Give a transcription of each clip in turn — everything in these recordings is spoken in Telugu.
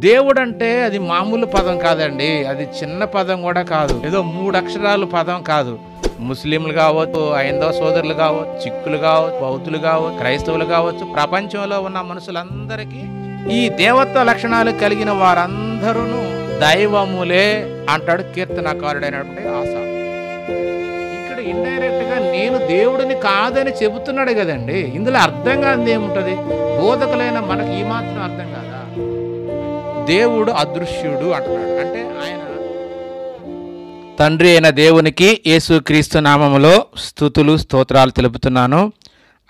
దేవుడంటే అది మామూలు పదం కాదండి. అది చిన్న పదం కూడా కాదు. ఏదో 3 అక్షరాలు పదం కాదు. ముస్లింలు కావచ్చు, హైందవ సోదరులు కావచ్చు, సిక్కులు కావచ్చు, బౌద్ధులు కావచ్చు, క్రైస్తవులు కావచ్చు, ప్రపంచంలో ఉన్న మనుషులందరికీ ఈ దేవత్వ లక్షణాలు కలిగిన వారందరూ దైవములే అంటాడు కీర్తనకారుడైనటువంటి ఆసాఫు. ఇక్కడ ఇండైరెక్ట్ గా నేను దేవుడిని కాదని చెబుతున్నాడు కదండి. ఇందులో అర్థం కాదు ఏముంటది? బోధకులైన మనకి ఈ మాత్రం అర్థం కాదా? దేవుడు అదృశ్యుడు అంటున్నాడు. అంటే ఆయన తండ్రి అయిన దేవునికి యేసుక్రీస్తు నామములో స్తుతులు స్తోత్రాలు తెలుపుతున్నాను.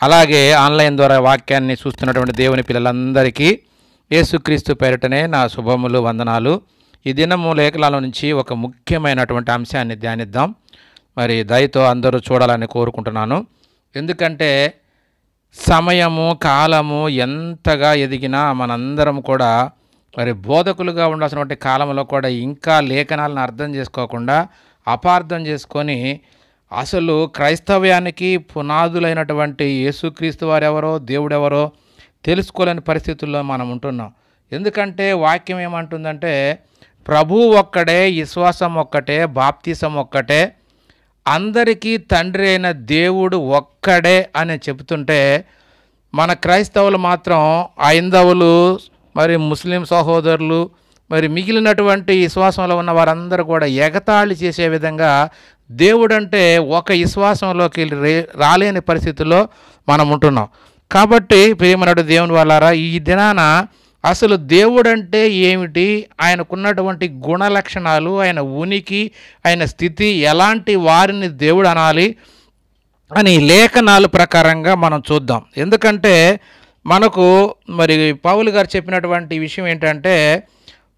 అలాగే ఆన్లైన్ ద్వారా వాక్యాన్ని చూస్తున్నటువంటి దేవుని పిల్లలందరికీ యేసుక్రీస్తు పేరిటనే నా శుభములు, వందనాలు. ఈ దినము లేఖనాల నుంచి ఒక ముఖ్యమైనటువంటి అంశాన్ని ధ్యానిద్దాం. మరి దయతో అందరూ చూడాలని కోరుకుంటున్నాను. ఎందుకంటే సమయము, కాలము ఎంతగా ఎదిగినా మనందరం కూడా మరి బోధకులుగా ఉండాల్సినటువంటి కాలంలో కూడా ఇంకా లేఖనాలను అర్థం చేసుకోకుండా అపార్థం చేసుకొని అసలు క్రైస్తవ్యానికి పునాదులైనటువంటి యేసుక్రీస్తు వారెవరో, దేవుడెవరో తెలుసుకోలేని పరిస్థితుల్లో మనం ఉంటున్నాం. ఎందుకంటే వాక్యం ఏమంటుందంటే ప్రభువు ఒక్కడే, విశ్వాసం ఒక్కటే, బాప్తిసం ఒక్కటే, అందరికీ తండ్రి అయిన దేవుడు ఒక్కడే అని చెబుతుంటే మన క్రైస్తవులు మాత్రం హైందవులు, మరి ముస్లిం సహోదరులు, మరి మిగిలినటువంటి విశ్వాసంలో ఉన్న వారందరూ కూడా ఎగతాళి చేసే విధంగా దేవుడంటే ఒక విశ్వాసంలోకి రాలేని పరిస్థితుల్లో మనం ఉంటున్నాం. కాబట్టి ప్రియమైనటువంటి దేవుని వాళ్ళారా, ఈ దినాన అసలు దేవుడంటే ఏమిటి, ఆయనకున్నటువంటి గుణ లక్షణాలు, ఆయన ఉనికి, ఆయన స్థితి, ఎలాంటి వారిని దేవుడు అనాలి అని లేఖనాల ప్రకారంగా మనం చూద్దాం. ఎందుకంటే మనకు మరి పౌలు గారు చెప్పినటువంటి విషయం ఏంటంటే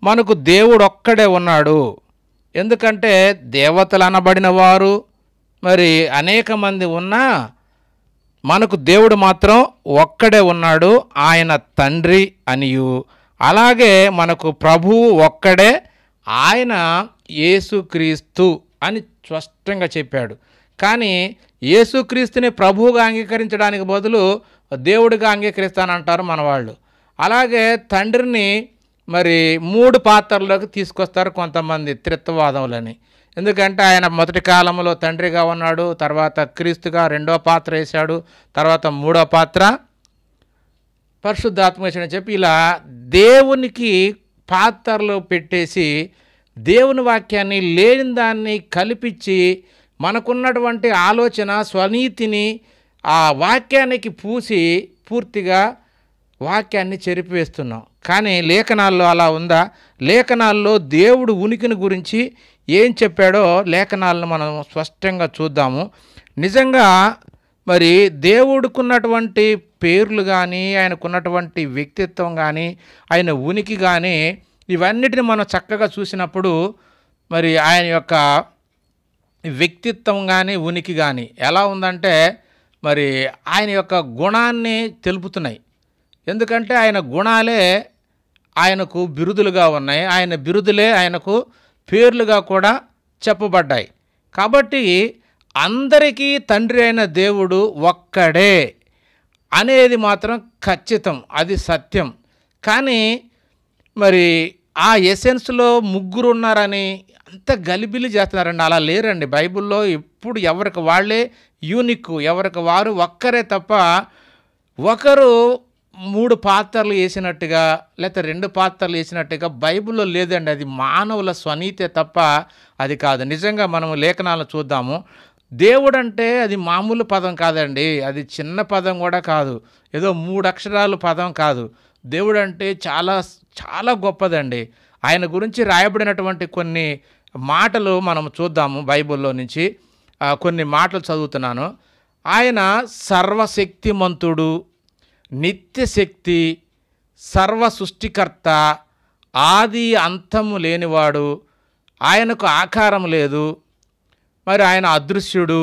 మనకు దేవుడు ఒక్కడే ఉన్నాడు. ఎందుకంటే దేవతలు అనబడిన వారు మరి అనేక మంది ఉన్నా మనకు దేవుడు మాత్రం ఒక్కడే ఉన్నాడు, ఆయన తండ్రి అనియు. అలాగే మనకు ప్రభువు ఒక్కడే, ఆయన యేసుక్రీస్తు అని స్పష్టంగా చెప్పాడు. కానీ యేసుక్రీస్తుని ప్రభువుగా అంగీకరించడానికి బదులు దేవుడిగా అంగీకరిస్తానంటారు మన వాళ్ళు. అలాగే తండ్రిని మరి 3 పాత్రల్లోకి తీసుకొస్తారు కొంతమంది త్రిత్వవాదములని. ఎందుకంటే ఆయన మొదటి కాలంలో తండ్రిగా ఉన్నాడు, తర్వాత క్రీస్తుగా 2వ పాత్ర వేశాడు, తర్వాత 3వ పాత్ర పరిశుద్ధాత్మ వేసాడని చెప్పి ఇలా దేవునికి పాత్రలు పెట్టేసి దేవుని వాక్యాన్ని లేని దాన్ని కల్పించి మనకున్నటువంటి ఆలోచన స్వనీతిని ఆ వాక్యానికి పూసి పూర్తిగా వాక్యాన్ని చెరిపివేస్తున్నాం. కానీ లేఖనాల్లో అలా ఉందా? లేఖనాల్లో దేవుడు ఉనికిని గురించి ఏం చెప్పాడో లేఖనాలను మనం స్పష్టంగా చూద్దాము. నిజంగా మరి దేవుడికున్నటువంటి పేర్లు కానీ, ఆయనకున్నటువంటి వ్యక్తిత్వం కానీ, ఆయన ఉనికి కానీ, ఇవన్నిటిని మనం చక్కగా చూసినప్పుడు మరి ఆయన యొక్క వ్యక్తిత్వం కానీ, ఉనికి కానీ ఎలా ఉందంటే మరి ఆయన యొక్క గుణాన్ని తెలుపుతున్నాయి. ఎందుకంటే ఆయన గుణాలే ఆయనకు బిరుదులుగా ఉన్నాయి, ఆయన బిరుదులే ఆయనకు పేర్లుగా కూడా చెప్పబడ్డాయి. కాబట్టి అందరికీ తండ్రి అయిన దేవుడు ఒక్కడే అనేది మాత్రం ఖచ్చితం, అది సత్యం. కానీ మరి ఆ ఎసెన్స్లో 3 ఉన్నారని అంత గలిబిలి చేస్తున్నారండి. అలా లేరండి. బైబిల్లో ఎప్పుడు ఎవరికి వాళ్ళే యూనిక్, ఎవరికి వారు ఒక్కరే తప్ప ఒకరు 3 పాత్రలు వేసినట్టుగా లేకపోతే 2 పాత్రలు వేసినట్టుగా బైబిల్లో లేదండి. అది మానవుల స్వనీతే తప్ప అది కాదు. నిజంగా మనము లేఖనాలను చూద్దాము. దేవుడంటే అది మామూలు పదం కాదండి. అది చిన్న పదం కూడా కాదు. ఏదో 3 అక్షరాలు పదం కాదు. దేవుడంటే చాలా చాలా గొప్పదండి. ఆయన గురించి రాయబడినటువంటి కొన్ని మాటలు మనం చూద్దాము. బైబిల్లో నుంచి కొన్ని మాటలు చదువుతున్నాను. ఆయన సర్వశక్తిమంతుడు, నిత్యశక్తి, సర్వ సృష్టికర్త, ఆది అంతము లేనివాడు, ఆయనకు ఆకారం లేదు. మరి ఆయన అదృశ్యుడు,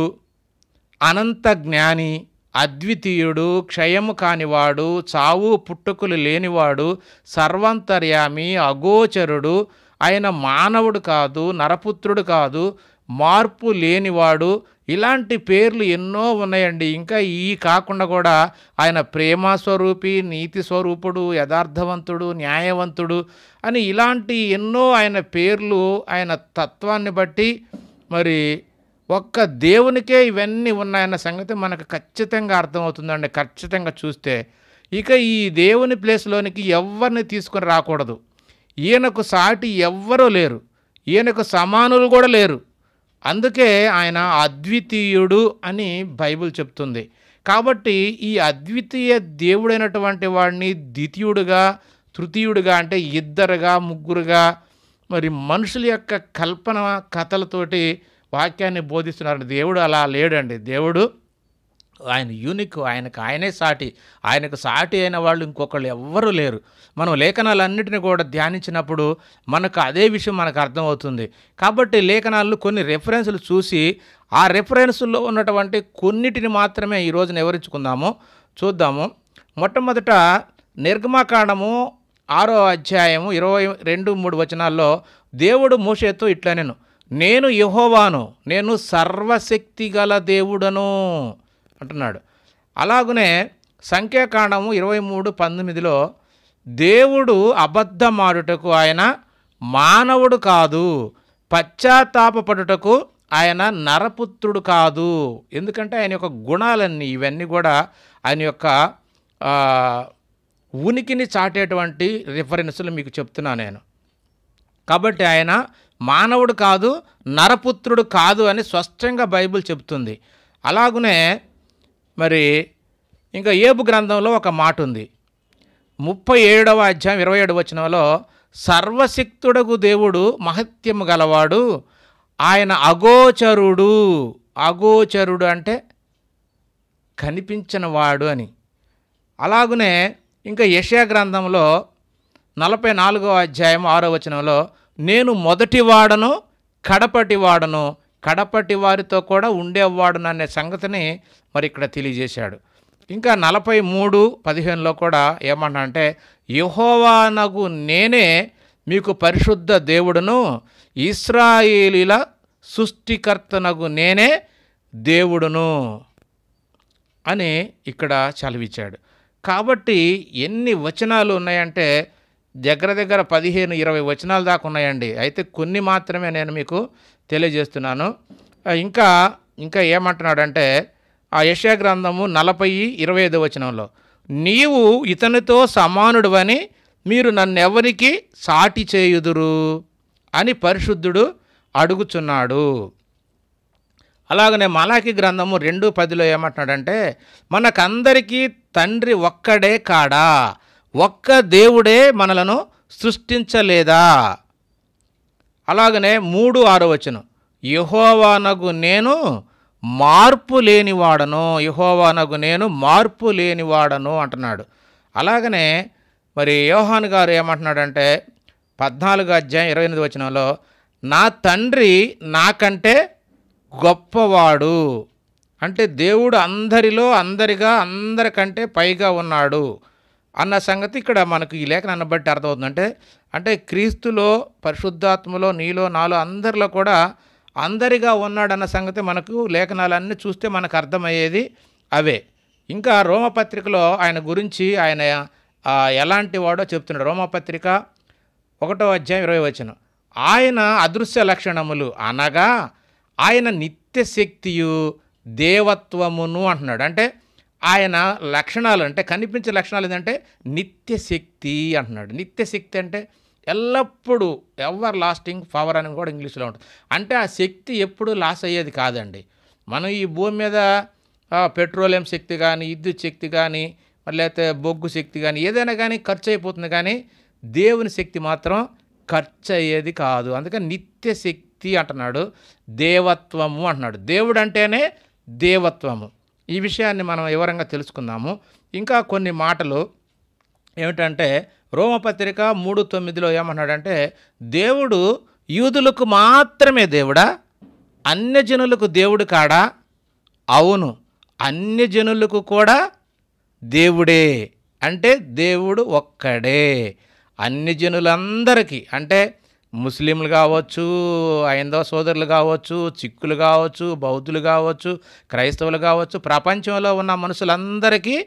అనంత జ్ఞాని, అద్వితీయుడు, క్షయము కానివాడు, చావు పుట్టుకులు లేనివాడు, సర్వాంతర్యామి, అగోచరుడు, ఆయన మానవుడు కాదు, నరపుత్రుడు కాదు, మార్పు లేనివాడు, ఇలాంటి పేర్లు ఎన్నో ఉన్నాయండి. ఇంకా ఈ కాకుండా కూడా ఆయన ప్రేమ స్వరూపి, నీతి స్వరూపుడు, యథార్థవంతుడు, న్యాయవంతుడు అని ఇలాంటి ఎన్నో ఆయన పేర్లు ఆయన తత్వాన్ని బట్టి మరి ఒక్క దేవునికే ఇవన్నీ ఉన్నాయన్న సంగతి మనకు ఖచ్చితంగా అర్థమవుతుందండి. ఖచ్చితంగా చూస్తే ఇక ఈ దేవుని ప్లేస్లోనికి ఎవరిని తీసుకొని రాకూడదు. ఈయనకు సాటి ఎవ్వరూ లేరు, ఈయనకు సమానులు కూడా లేరు. అందుకే ఆయన అద్వితీయుడు అని బైబిల్ చెప్తుంది. కాబట్టి ఈ అద్వితీయ దేవుడైనటువంటి వాడిని ద్వితీయుడుగా, తృతీయుడుగా అంటే ఇద్దరుగా, ముగ్గురుగా మరి మనుషుల యొక్క కల్పన కథలతోటి వాక్యాన్ని బోధిస్తున్నారు. దేవుడు అలా లేడండి. దేవుడు ఆయన యూనిక్, ఆయనే సాటి. ఆయనకు సాటి అయిన వాళ్ళు ఇంకొకళ్ళు ఎవ్వరూ లేరు. మనం లేఖనాలన్నింటినీ కూడా ధ్యానించినప్పుడు మనకు అదే విషయం మనకు అర్థమవుతుంది. కాబట్టి లేఖనాలు కొన్ని రెఫరెన్సులు చూసి ఆ రెఫరెన్సుల్లో ఉన్నటువంటి కొన్నిటిని మాత్రమే ఈరోజు వివరించుకుందాము, చూద్దాము. మొట్టమొదట నిర్గమకాండము 6వ అధ్యాయము 22-3 వచనాల్లో దేవుడు మోషేతో ఇట్లనెను, నేను యెహోవాను, నేను సర్వశక్తి గల దేవుడను అంటున్నాడు. అలాగనే సంఖ్యాకాండము 23:19లో దేవుడు అబద్ధమాడుటకు ఆయన మానవుడు కాదు, పశ్చాత్తాపపడుటకు ఆయన నరపుత్రుడు కాదు. ఎందుకంటే ఆయన యొక్క గుణాలన్నీ ఇవన్నీ కూడా ఆయన యొక్క ఉనికిని చాటేటువంటి రిఫరెన్సులు మీకు చెప్తున్నాను నేను. కాబట్టి ఆయన మానవుడు కాదు, నరపుత్రుడు కాదు అని స్పష్టంగా బైబిల్ చెప్తుంది. అలాగనే మరి ఇంకా యోబు గ్రంథంలో ఒక మాట ఉంది. 37వ అధ్యాయం 27వ వచనంలో సర్వశక్తుడగు దేవుడు మహత్యము గలవాడు, ఆయన అగోచరుడు. అగోచరుడు అంటే కనిపించనివాడు అని. అలాగనే ఇంకా యెషయా గ్రంథంలో 44వ అధ్యాయం 6వ వచనంలో నేను మొదటివాడను, కడపటివాడను, కడపటి వారితో కూడా ఉండేవాడును అనే సంగతిని మరి ఇక్కడ తెలియజేశాడు. ఇంకా 43:15లో కూడా ఏమన్నా అంటే యెహోవానగు నేనే మీకు పరిశుద్ధ దేవుడును, ఇశ్రాయేలీల సృష్టికర్తనగు నేనే దేవుడును అని ఇక్కడ చదివించాడు. కాబట్టి ఎన్ని వచనాలు ఉన్నాయంటే దగ్గర 15-20 వచనాల దాకా ఉన్నాయండి. అయితే కొన్ని మాత్రమే నేను మీకు తెలియజేస్తున్నాను. ఇంకా ఏమంటున్నాడంటే ఆ యెషయా గ్రంథము 40:25 వచనంలో నీవు ఇతనితో సమానుడువని మీరు నన్నెవరికి సాటి చేయుదురు అని పరిశుద్ధుడు అడుగుచున్నాడు. అలాగనే మలాకి గ్రంథము 2:10లో ఏమంటున్నాడంటే మనకందరికీ తండ్రి ఒక్కడే కాడా, ఒక్క దేవుడే మనలను సృష్టించలేదా. అలాగనే 3:6 వచనం యెహోవానగు నేను మార్పు లేనివాడను, యెహోవానగు నేను మార్పు లేనివాడను అంటున్నాడు. అలాగనే మరి యోహాను గారు ఏమంటున్నాడంటే 14వ అధ్యాయం 28వ వచనంలో నా తండ్రి నాకంటే గొప్పవాడు, అంటే దేవుడు అందరిలో అందరికంటే పైగా ఉన్నాడు అన్న సంగతి ఇక్కడ మనకు ఈ లేఖనాన్ని బట్టి అర్థమవుతుంది. అంటే క్రీస్తులో, పరిశుద్ధాత్మలో, నీలో, నాలో, అందరిలో కూడా అందరిగా ఉన్నాడన్న సంగతి మనకు లేఖనాలన్నీ చూస్తే మనకు అర్థమయ్యేది అవే. ఇంకా రోమపత్రికలో ఆయన గురించి ఆయన ఎలాంటి వాడో చెప్తున్నాడు. రోమపత్రిక 1వ అధ్యాయం 20వ వచనం ఆయన అదృశ్య లక్షణములు అనగా ఆయన నిత్య శక్తియు దేవత్వమును అంటున్నాడు. అంటే ఆయన లక్షణాలు అంటే కనిపించే లక్షణాలు ఏంటంటే నిత్య శక్తి అంటున్నాడు. నిత్య శక్తి అంటే ఎల్లప్పుడూ ఎవర్ లాస్టింగ్ పవర్ అని కూడా ఇంగ్లీష్లో ఉంటుంది. అంటే ఆ శక్తి ఎప్పుడు లాస్ అయ్యేది కాదండి. మనం ఈ భూమి మీద పెట్రోలియం శక్తి కానీ, విద్యుత్ శక్తి కానీ, లేకపోతే బొగ్గు శక్తి కానీ ఏదైనా కానీ ఖర్చు అయిపోతుంది, కానీ దేవుని శక్తి మాత్రం ఖర్చు అయ్యేది కాదు. అందుకని నిత్య శక్తి అంటున్నాడు, దేవత్వము అంటున్నాడు. దేవుడు అంటేనే దేవత్వము. ఈ విషయాన్ని మనం వివరంగా తెలుసుకుందాము. ఇంకా కొన్ని మాటలు ఏమిటంటే రోమపత్రిక 3:9లో ఏమన్నాడంటే దేవుడు యూదులకు మాత్రమే దేవుడా, అన్యజనులకు దేవుడు కాడా? అవును, అన్యజనులకు కూడా దేవుడే. అంటే దేవుడు ఒక్కడే. అన్యజనులందరికీ అంటే ముస్లింలు కావచ్చు, హైందవ సోదరులు కావచ్చు, సిక్కులు కావచ్చు, బౌద్ధులు కావచ్చు, క్రైస్తవులు కావచ్చు, ప్రపంచంలో ఉన్న మనుషులందరికీ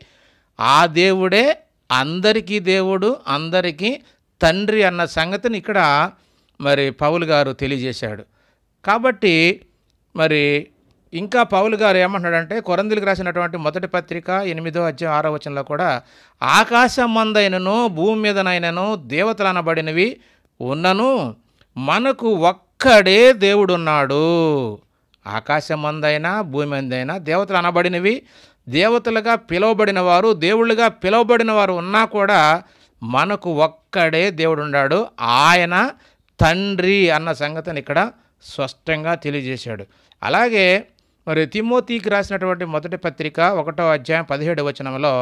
ఆ దేవుడే అందరికీ దేవుడు, అందరికీ తండ్రి అన్న సంగతిని ఇక్కడ మరి పౌలు గారు తెలియజేశాడు. కాబట్టి మరి ఇంకా పౌలు గారు ఏమంటున్నాడంటే, కొరింథీయులకు రాసినటువంటి మొదటి పత్రిక 8వ అధ్యాయం 6వ వచనంలో కూడా ఆకాశమందైనను భూమి మీదనైనను దేవతలు అనబడినవి ఉన్నను మనకు ఒక్కడే దేవుడున్నాడు. ఆకాశమందైనా భూమి మందైనా దేవతలు అనబడినవి, దేవతలుగా పిలువబడిన వారు, దేవుళ్ళుగా పిలువబడిన వారు ఉన్నా కూడా మనకు ఒక్కడే దేవుడున్నాడు, ఆయన తండ్రి అన్న సంగతిని ఇక్కడ స్పష్టంగా తెలియజేశాడు. అలాగే మరి తిమోతికి రాసినటువంటి మొదటి పత్రిక 1వ అధ్యాయం 17వ వచనంలో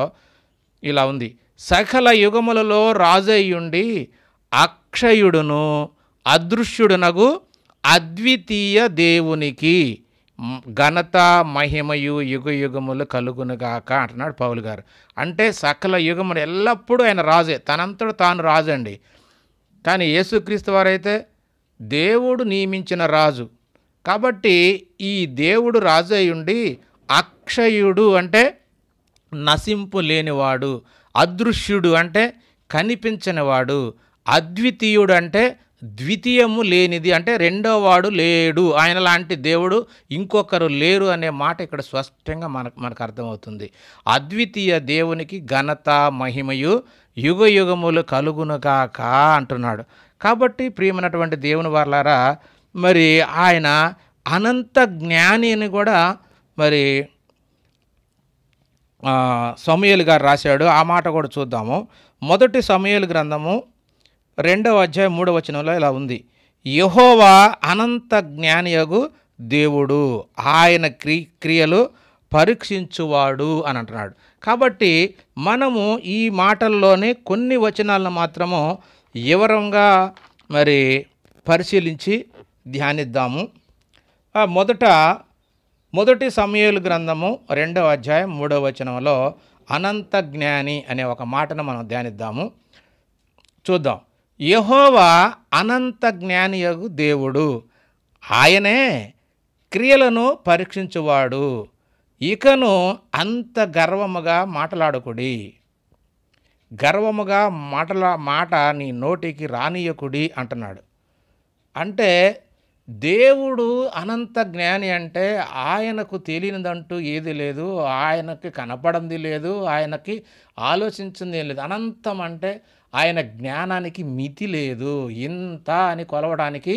ఇలా ఉంది, సకల యుగములలో రాజయ్యుండి అక్షయుడును అదృశ్యుడునగు అద్వితీయ దేవునికి ఘనత మహిమయు యుగ యుగములు కలుగునుగాక అంటున్నాడు పౌలు గారు. అంటే సకల యుగములు ఎల్లప్పుడూ ఆయన రాజే, తనంతడు తాను రాజు అండి. కానీ యేసుక్రీస్తు వారైతే దేవుడు నియమించిన రాజు. కాబట్టి ఈ దేవుడు రాజు అయి ఉండి అక్షయుడు అంటే నశింపు లేనివాడు, అదృశ్యుడు అంటే కనిపించనివాడు, అద్వితీయుడు అంటే ద్వితీయము లేనిది, అంటే రెండో వాడు లేడు, ఆయన లాంటి దేవుడు ఇంకొకరు లేరు అనే మాట ఇక్కడ స్పష్టంగా మనకు అర్థమవుతుంది. అద్వితీయ దేవునికి ఘనత మహిమయు యుగ యుగములు కలుగునుగాక అంటున్నాడు. కాబట్టి ప్రియమైనటువంటి దేవుని వారలారా, మరి ఆయన అనంత జ్ఞాని అని కూడా మరి సమూయేలు గారు రాశాడు. ఆ మాట కూడా చూద్దాము. మొదటి సమూయేలు గ్రంథము 2వ అధ్యాయం 3వ వచనంలో ఇలా ఉంది, యెహోవా అనంత జ్ఞానియగు దేవుడు, ఆయన క్రియలు పరీక్షించువాడు అని అంటున్నాడు. కాబట్టి మనము ఈ మాటల్లోనే కొన్ని వచనాలను మాత్రము వివరంగా మరి పరిశీలించి ధ్యానిద్దాము. మొదటి సమూయేలు గ్రంథము 2వ అధ్యాయం 3వ వచనంలో అనంత జ్ఞాని అనే ఒక మాటను మనం ధ్యానిద్దాము. చూద్దాం. యెహోవా అనంత జ్ఞానియగు దేవుడు, ఆయనే క్రియలను పరీక్షించువాడు, ఇకను అంత గర్వముగా మాటలాడకుడి, గర్వముగా మాట నీ నోటికి రానియకుడి అంటున్నాడు. అంటే దేవుడు అనంత జ్ఞాని అంటే ఆయనకు తెలియనిదంటూ ఏది లేదు, ఆయనకి కనపడంది లేదు, ఆయనకి ఆలోచించింది ఏం లేదు. అనంతం అంటే ఆయన జ్ఞానానికి మితి లేదు, ఇంత అని కొలవడానికి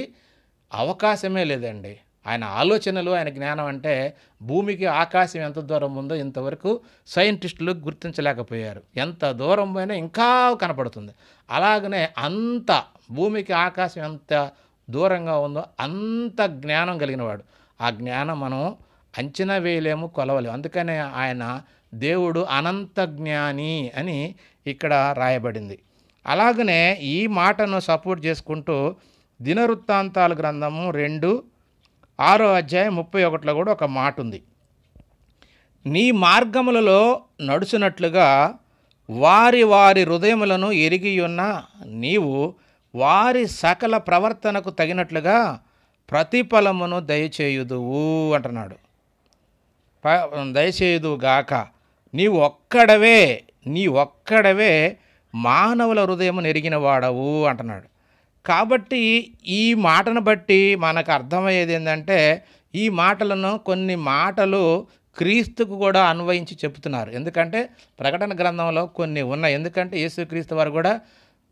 అవకాశమే లేదండి. ఆయన ఆలోచనలు, ఆయన జ్ఞానం అంటే భూమికి ఆకాశం ఎంత దూరం ఉందో ఇంతవరకు సైంటిస్టులు గుర్తించలేకపోయారు. ఎంత దూరం పోయినా ఇంకా కనపడుతుంది. అలాగనే అంత భూమికి ఆకాశం ఎంత దూరంగా ఉందో అంత జ్ఞానం కలిగినవాడు. ఆ జ్ఞానం మనం అంచనా వేయలేము, కొలవలేము. అందుకనే ఆయన దేవుడు అనంత జ్ఞాని అని ఇక్కడ రాయబడింది. అలాగనే ఈ మాటను సపోర్ట్ చేసుకుంటూ దినవృత్తాంతాల గ్రంథము 2:6 అధ్యాయం 31లో కూడా ఒక మాట ఉంది, నీ మార్గములలో నడుచునట్లుగా వారి వారి హృదయములను ఎరిగియున్న నీవు వారి సకల ప్రవర్తనకు తగినట్లుగా ప్రతిఫలమును దయచేయుదువు అంటున్నాడు. దయచేయుదుగాక, నీ ఒక్కడవే మానవుల హృదయమును ఎరిగిన వాడవు అంటున్నాడు. కాబట్టి ఈ మాటను బట్టి మనకు అర్థమయ్యేది ఏంటంటే, ఈ మాటలను కొన్ని మాటలు క్రీస్తుకు కూడా అన్వయించి చెప్తున్నారు. ఎందుకంటే ప్రకటన గ్రంథంలో కొన్ని ఉన్నాయి. ఎందుకంటే యేసుక్రీస్తు వారు కూడా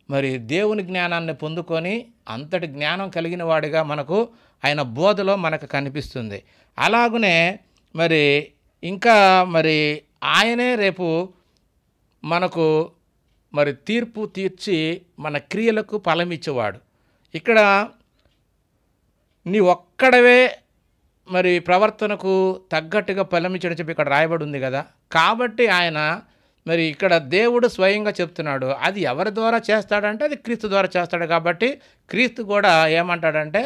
మరి దేవుని జ్ఞానాన్ని పొందుకొని అంతటి జ్ఞానం కలిగిన వాడిగా మనకు ఆయన బోధలో మనకు కనిపిస్తుంది. అలాగనే మరి ఇంకా మరి ఆయనే రేపు మనకు మరి తీర్పు తీర్చి మన క్రియలకు ఫలమిచ్చేవాడు. ఇక్కడ నీ ఒక్కడవే మరి ప్రవర్తనకు తగ్గట్టుగా ఫలమిచ్చని చెప్పి ఇక్కడ రాయబడి ఉంది కదా. కాబట్టి ఆయన మరి ఇక్కడ దేవుడు స్వయంగా చెప్తున్నాడు, అది ఎవరి ద్వారా చేస్తాడంటే అది క్రీస్తు ద్వారా చేస్తాడు. కాబట్టి క్రీస్తు కూడా ఏమంటాడంటే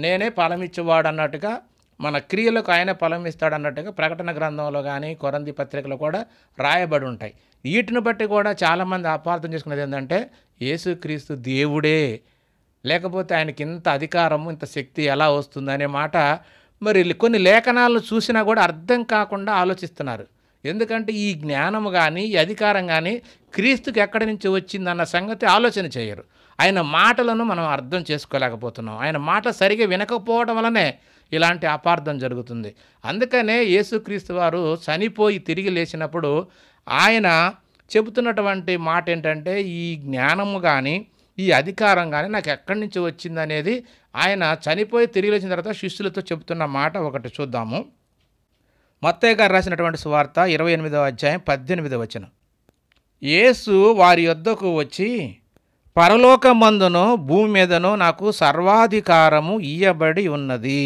నేనే ఫలమిచ్చేవాడు అన్నట్టుగా, మన క్రియలకు ఆయనే ఫలమిస్తాడు అన్నట్టుగా ప్రకటన గ్రంథంలో కానీ కొరంథీ పత్రికలో కూడా రాయబడి ఉంటాయి. వీటిని బట్టి కూడా చాలామంది అపార్థం చేసుకునేది ఏంటంటే యేసుక్రీస్తు దేవుడే, లేకపోతే ఆయనకి ఇంత అధికారము, ఇంత శక్తి ఎలా వస్తుందనే మాట మరి కొన్ని లేఖనాలను చూసినా కూడా అర్థం కాకుండా ఆలోచిస్తున్నారు. ఎందుకంటే ఈ జ్ఞానము కానీ, ఈ అధికారం కానీ క్రీస్తుకి ఎక్కడి నుంచి వచ్చిందన్న సంగతి ఆలోచన చేయరు. ఆయన మాటలను మనం అర్థం చేసుకోలేకపోతున్నాం. ఆయన మాట సరిగా వినకపోవడం వలనే ఇలాంటి అపార్థం జరుగుతుంది. అందుకనే యేసుక్రీస్తు వారు చనిపోయి తిరిగి లేచినప్పుడు ఆయన చెబుతున్నటువంటి మాట ఏంటంటే, ఈ జ్ఞానము కానీ, ఈ అధికారం కానీ నాకు ఎక్కడి నుంచి వచ్చిందనేది ఆయన చనిపోయి తిరిగి లేచిన తర్వాత శిష్యులతో చెబుతున్న మాట ఒకటి చూద్దాము. మత్తయి గారు రాసినటువంటి సువార్త 28వ అధ్యాయం 18వ వచనం. యేసు వారి యొద్దకు వచ్చి, పరలోకమందును భూమి మీదను నాకు సర్వాధికారము ఇయ్యబడి ఉన్నది.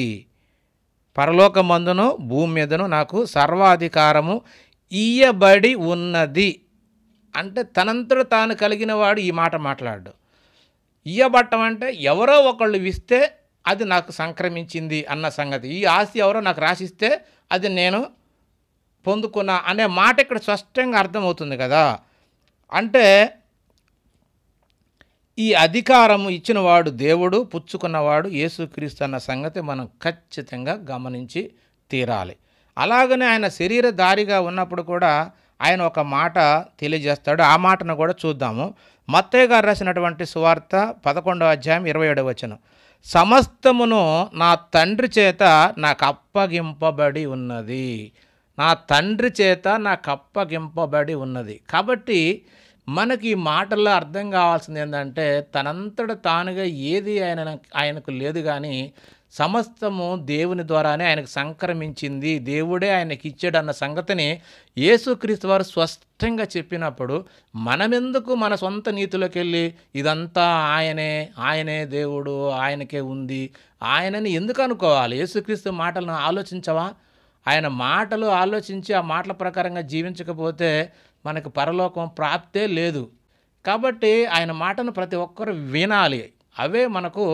పరలోకమందును భూమి మీదను నాకు సర్వాధికారము ఇయ్యబడి ఉన్నది అంటే తనంతట తాను కలిగిన వాడు ఈ మాట మాట్లాడు. ఇయ్యబట్టం అంటే ఎవరో ఒకళ్ళు ఇస్తే అది నాకు సంక్రమించింది అన్న సంగతి. ఈ ఆస్తి ఎవరో నాకు రాసిస్తే అది నేను పొందుకున్నా అనే మాట ఇక్కడ స్పష్టంగా అర్థమవుతుంది కదా. అంటే ఈ అధికారము ఇచ్చినవాడు దేవుడు, పుచ్చుకున్నవాడు యేసుక్రీస్తు అన్న సంగతి మనం ఖచ్చితంగా గమనించి తీరాలి. అలాగనే ఆయన శరీరధారిగా ఉన్నప్పుడు కూడా ఆయన ఒక మాట తెలియజేస్తాడు. ఆ మాటను కూడా చూద్దాము. మత్తయి గారు రాసినటువంటి సువార్త 11వ అధ్యాయం 27వ వచనం. సమస్తమును నా తండ్రి చేత నాకు అప్పగింపబడి ఉన్నది. నా తండ్రి చేత నాకు అప్పగింపబడి ఉన్నది. కాబట్టి మనకి ఈ మాటల్లో అర్థం కావాల్సింది ఏంటంటే, తనంతట తానుగా ఏది ఆయనకు లేదు, కానీ సమస్తము దేవుని ద్వారానే ఆయనకు సంక్రమించింది, దేవుడే ఆయనకి ఇచ్చాడన్న సంగతిని యేసుక్రీస్తు వారు స్పష్టంగా చెప్పినప్పుడు మనమెందుకు మన సొంత నీతిలోకి వెళ్ళి ఇదంతా ఆయనే దేవుడు, ఆయనకే ఉంది, ఆయనని ఎందుకు అనుకోవాలి? యేసుక్రీస్తు మాటలను ఆలోచించవా? ఆయన మాటలు ఆలోచించి ఆ మాటల ప్రకారంగా జీవించకపోతే మనకు పరలోకం ప్రాప్తే లేదు. కాబట్టి ఆయన మాటను ప్రతి ఒక్కరు వినాలి. అవే మనకు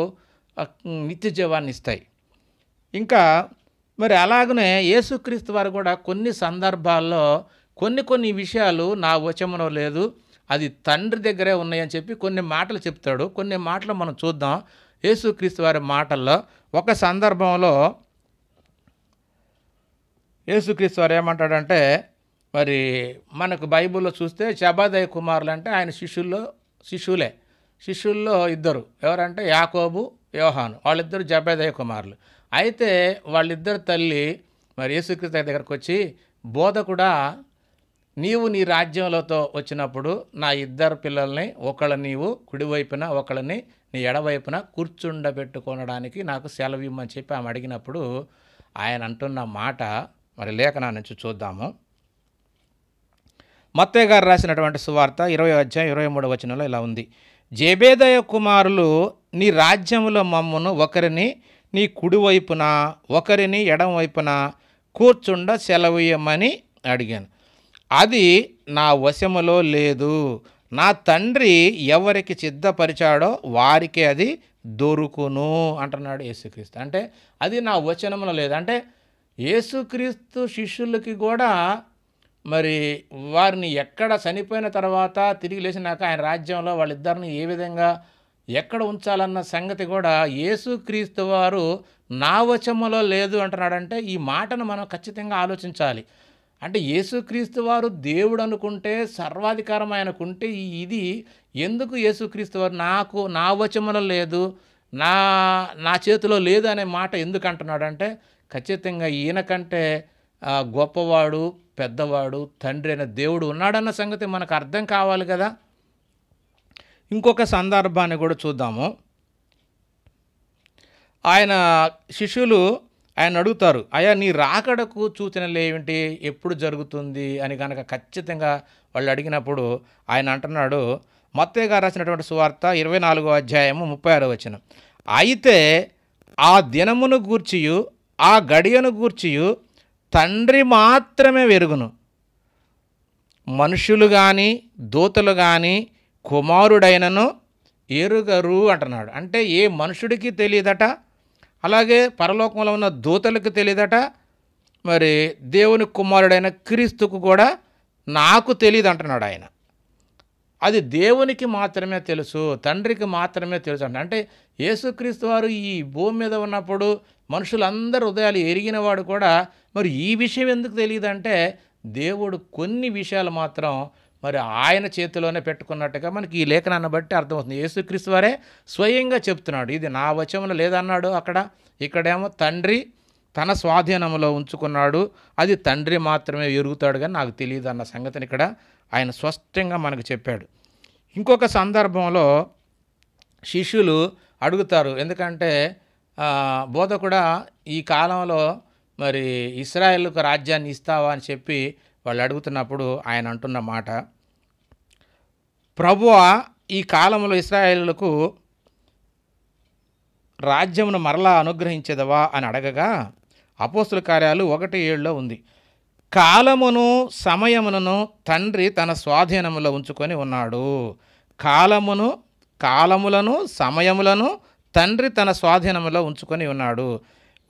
నిత్య జీవాన్ని ఇస్తాయి. ఇంకా మరి అలాగనే యేసుక్రీస్తు వారు కూడా కొన్ని సందర్భాల్లో కొన్ని విషయాలు నా వశములో లేదు, అది తండ్రి దగ్గరే ఉన్నాయని చెప్పి కొన్ని మాటలు చెప్తాడు. కొన్ని మాటలు మనం చూద్దాం. యేసుక్రీస్తు వారి మాటల్లో ఒక సందర్భంలో యేసుక్రీస్తు వారు ఏమంటాడంటే, మరి మనకు బైబిల్లో చూస్తే జెబెదయి కుమారులు అంటే ఆయన శిష్యుల్లో ఇద్దరు ఎవరంటే యాకోబు, యోహాను. వాళ్ళిద్దరు జెబెదయి కుమారులు. అయితే వాళ్ళిద్దరు తల్లి మరి యేసుక్రీస్తు దగ్గరకు వచ్చి, బోధకుడా, నీవు నీ రాజ్యంలోతో వచ్చినప్పుడు నా ఇద్దరు పిల్లల్ని ఒకళ్ళ నీవు కుడివైపున ఒకళ్ళని నీ ఎడవైపున కూర్చుండబెట్టుకొనడానికి నాకు సెలవు ఇమ్మని చెప్పి ఆమె అడిగినప్పుడు ఆయన అంటున్న మాట మరి లేఖనా నుంచి చూద్దాము. మత్తయి గారు రాసినటువంటి సువార్త 20వ అధ్యాయం 23వ వచనంలో ఇలా ఉంది. జెబెదయి కుమారులు నీ రాజ్యములో మమ్మును ఒకరిని నీ కుడివైపున ఒకరిని ఎడమ వైపున కూర్చుండ సెలవుయమని అడిగాను. అది నా వశములో లేదు. నా తండ్రి ఎవరికి సిద్ధపరిచాడో వారికే అది దొరుకును అంటున్నాడు యేసుక్రీస్తు. అంటే అది నా వచనంలో లేదు. అంటే యేసుక్రీస్తు శిష్యులకి కూడా మరి వారిని ఎక్కడ చనిపోయిన తర్వాత తిరిగి లేచినాక ఆయన రాజ్యంలో వాళ్ళిద్దరిని ఏ విధంగా ఎక్కడ ఉంచాలన్న సంగతి కూడా యేసుక్రీస్తు వారు నా వశములో లేదు అంటున్నాడంటే ఈ మాటను మనం ఖచ్చితంగా ఆలోచించాలి. అంటే యేసుక్రీస్తు వారు దేవుడు అనుకుంటే, సర్వాధికారం ఆయనకుంటే ఇది ఎందుకు యేసుక్రీస్తు వారు నా వశములో లేదు, నా చేతిలో లేదు అనే మాట ఎందుకు అంటున్నాడంటే, ఖచ్చితంగా ఈయనకంటే గొప్పవాడు, పెద్దవాడు, తండ్రి అయిన దేవుడు ఉన్నాడన్న సంగతి మనకు అర్థం కావాలి కదా. ఇంకొక సందర్భాన్ని కూడా చూద్దాము. ఆయన శిష్యులు ఆయన అడుగుతారు, అయ్యా నీ రాకడకు సూచనలు ఏమిటి, ఎప్పుడు జరుగుతుంది అని కనుక ఖచ్చితంగా వాళ్ళు అడిగినప్పుడు ఆయన అంటున్నాడు, మత్తయి గారు రాసినటువంటి సువార్త 24వ అధ్యాయము 36వ వచనం. అయితే ఆ దినమును గూర్చియు ఆ గడియను గూర్చియు తండ్రి మాత్రమే వెరుగును, మనుషులు కానీ దూతలు కానీ కుమారుడైనను ఎరుగరు అంటున్నాడు. అంటే ఏ మనుషుడికి తెలియదట, అలాగే పరలోకంలో ఉన్న దూతలకు తెలియదట, మరి దేవుని కుమారుడైన క్రీస్తుకు కూడా నాకు తెలియదు అంటున్నాడు ఆయన. అది దేవునికి మాత్రమే తెలుసు, తండ్రికి మాత్రమే తెలుసు అంటే యేసుక్రీస్తు వారు ఈ భూమి మీద ఉన్నప్పుడు మనుషులందరూ హృదయాలు ఎరిగినవాడు కూడా మరి ఈ విషయం ఎందుకు తెలియదంటే దేవుడు కొన్ని విషయాలు మాత్రం మరి ఆయన చేతిలోనే పెట్టుకున్నట్టుగా మనకి ఈ లేఖనాన్ని బట్టి అర్థమవుతుంది. యేసుక్రీస్తు వారే స్వయంగా చెప్తున్నాడు, ఇది నా వచనంలో లేదన్నాడు అక్కడ, ఇక్కడేమో తండ్రి తన స్వాధీనంలో ఉంచుకున్నాడు, అది తండ్రి మాత్రమే ఎరుగుతాడు కానీ నాకు తెలియదు అన్న సంగతిని ఇక్కడ ఆయన స్పష్టంగా మనకు చెప్పాడు. ఇంకొక సందర్భంలో శిష్యులు అడుగుతారు, ఎందుకంటే బోధకుడా ఈ కాలంలో మరి ఇశ్రాయేలుకు రాజ్యాన్ని ఇస్తావా అని చెప్పి వాళ్ళు అడుగుతున్నప్పుడు ఆయన అంటున్న మాట, ప్రభువా ఈ కాలంలో ఇశ్రాయేలుకు రాజ్యమును మరలా అనుగ్రహించేదవా అని అడగగా అపోస్తుల కార్యాలు 1:7 ఉంది, కాలమును సమయమును తండ్రి తన స్వాధీనములో ఉంచుకొని ఉన్నాడు. కాలములను సమయములను తండ్రి తన స్వాధీనములో ఉంచుకొని ఉన్నాడు,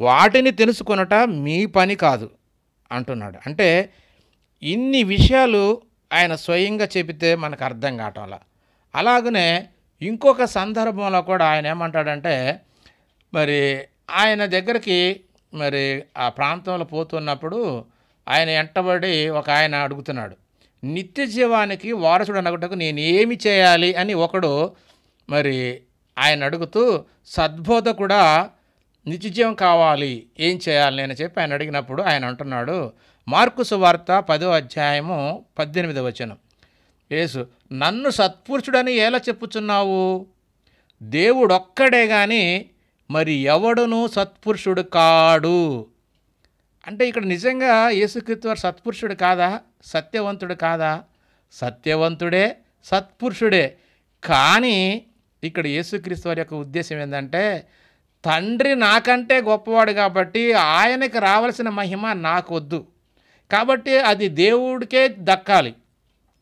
వాటిని తెలుసుకొనుట మీ పని కాదు అంటున్నాడు. అంటే ఇన్ని విషయాలు ఆయన స్వయంగా చెబితే మనకు అర్థం కావటంలా. అలాగనే ఇంకొక సందర్భంలో కూడా ఆయన ఏమంటాడంటే మరి ఆయన దగ్గరికి మరి ఆ ప్రాంతంలో పోతున్నప్పుడు ఆయన వెంటబడి ఒక ఆయన అడుగుతున్నాడు, నిత్య జీవానికి వారసుడు అనగుటకు నేను ఏమి చేయాలి అని ఒకడు మరి ఆయన అడుగుతూ, సద్బోధకుడా నిత్యజీవం కావాలి, ఏం చేయాలి నేను చెప్పి ఆయన అడిగినప్పుడు ఆయన అంటున్నాడు, మార్కు సువార్త 10:18 యేసు, నన్ను సత్పురుషుడని ఎలా చెప్పుచున్నావు? దేవుడొక్కడే కానీ మరి ఎవడును సత్పురుషుడు కాడు. అంటే ఇక్కడ నిజంగా యేసుక్రీస్తు వారు సత్పురుషుడు కాదా? సత్యవంతుడు కాదా? సత్యవంతుడే, సత్పురుషుడే. కానీ ఇక్కడ యేసుక్రీస్తు వారి యొక్క ఉద్దేశం ఏంటంటే తండ్రి నాకంటే గొప్పవాడు కాబట్టి ఆయనకి రావాల్సిన మహిమ నాకు వద్దు, కాబట్టి అది దేవుడికే దక్కాలి.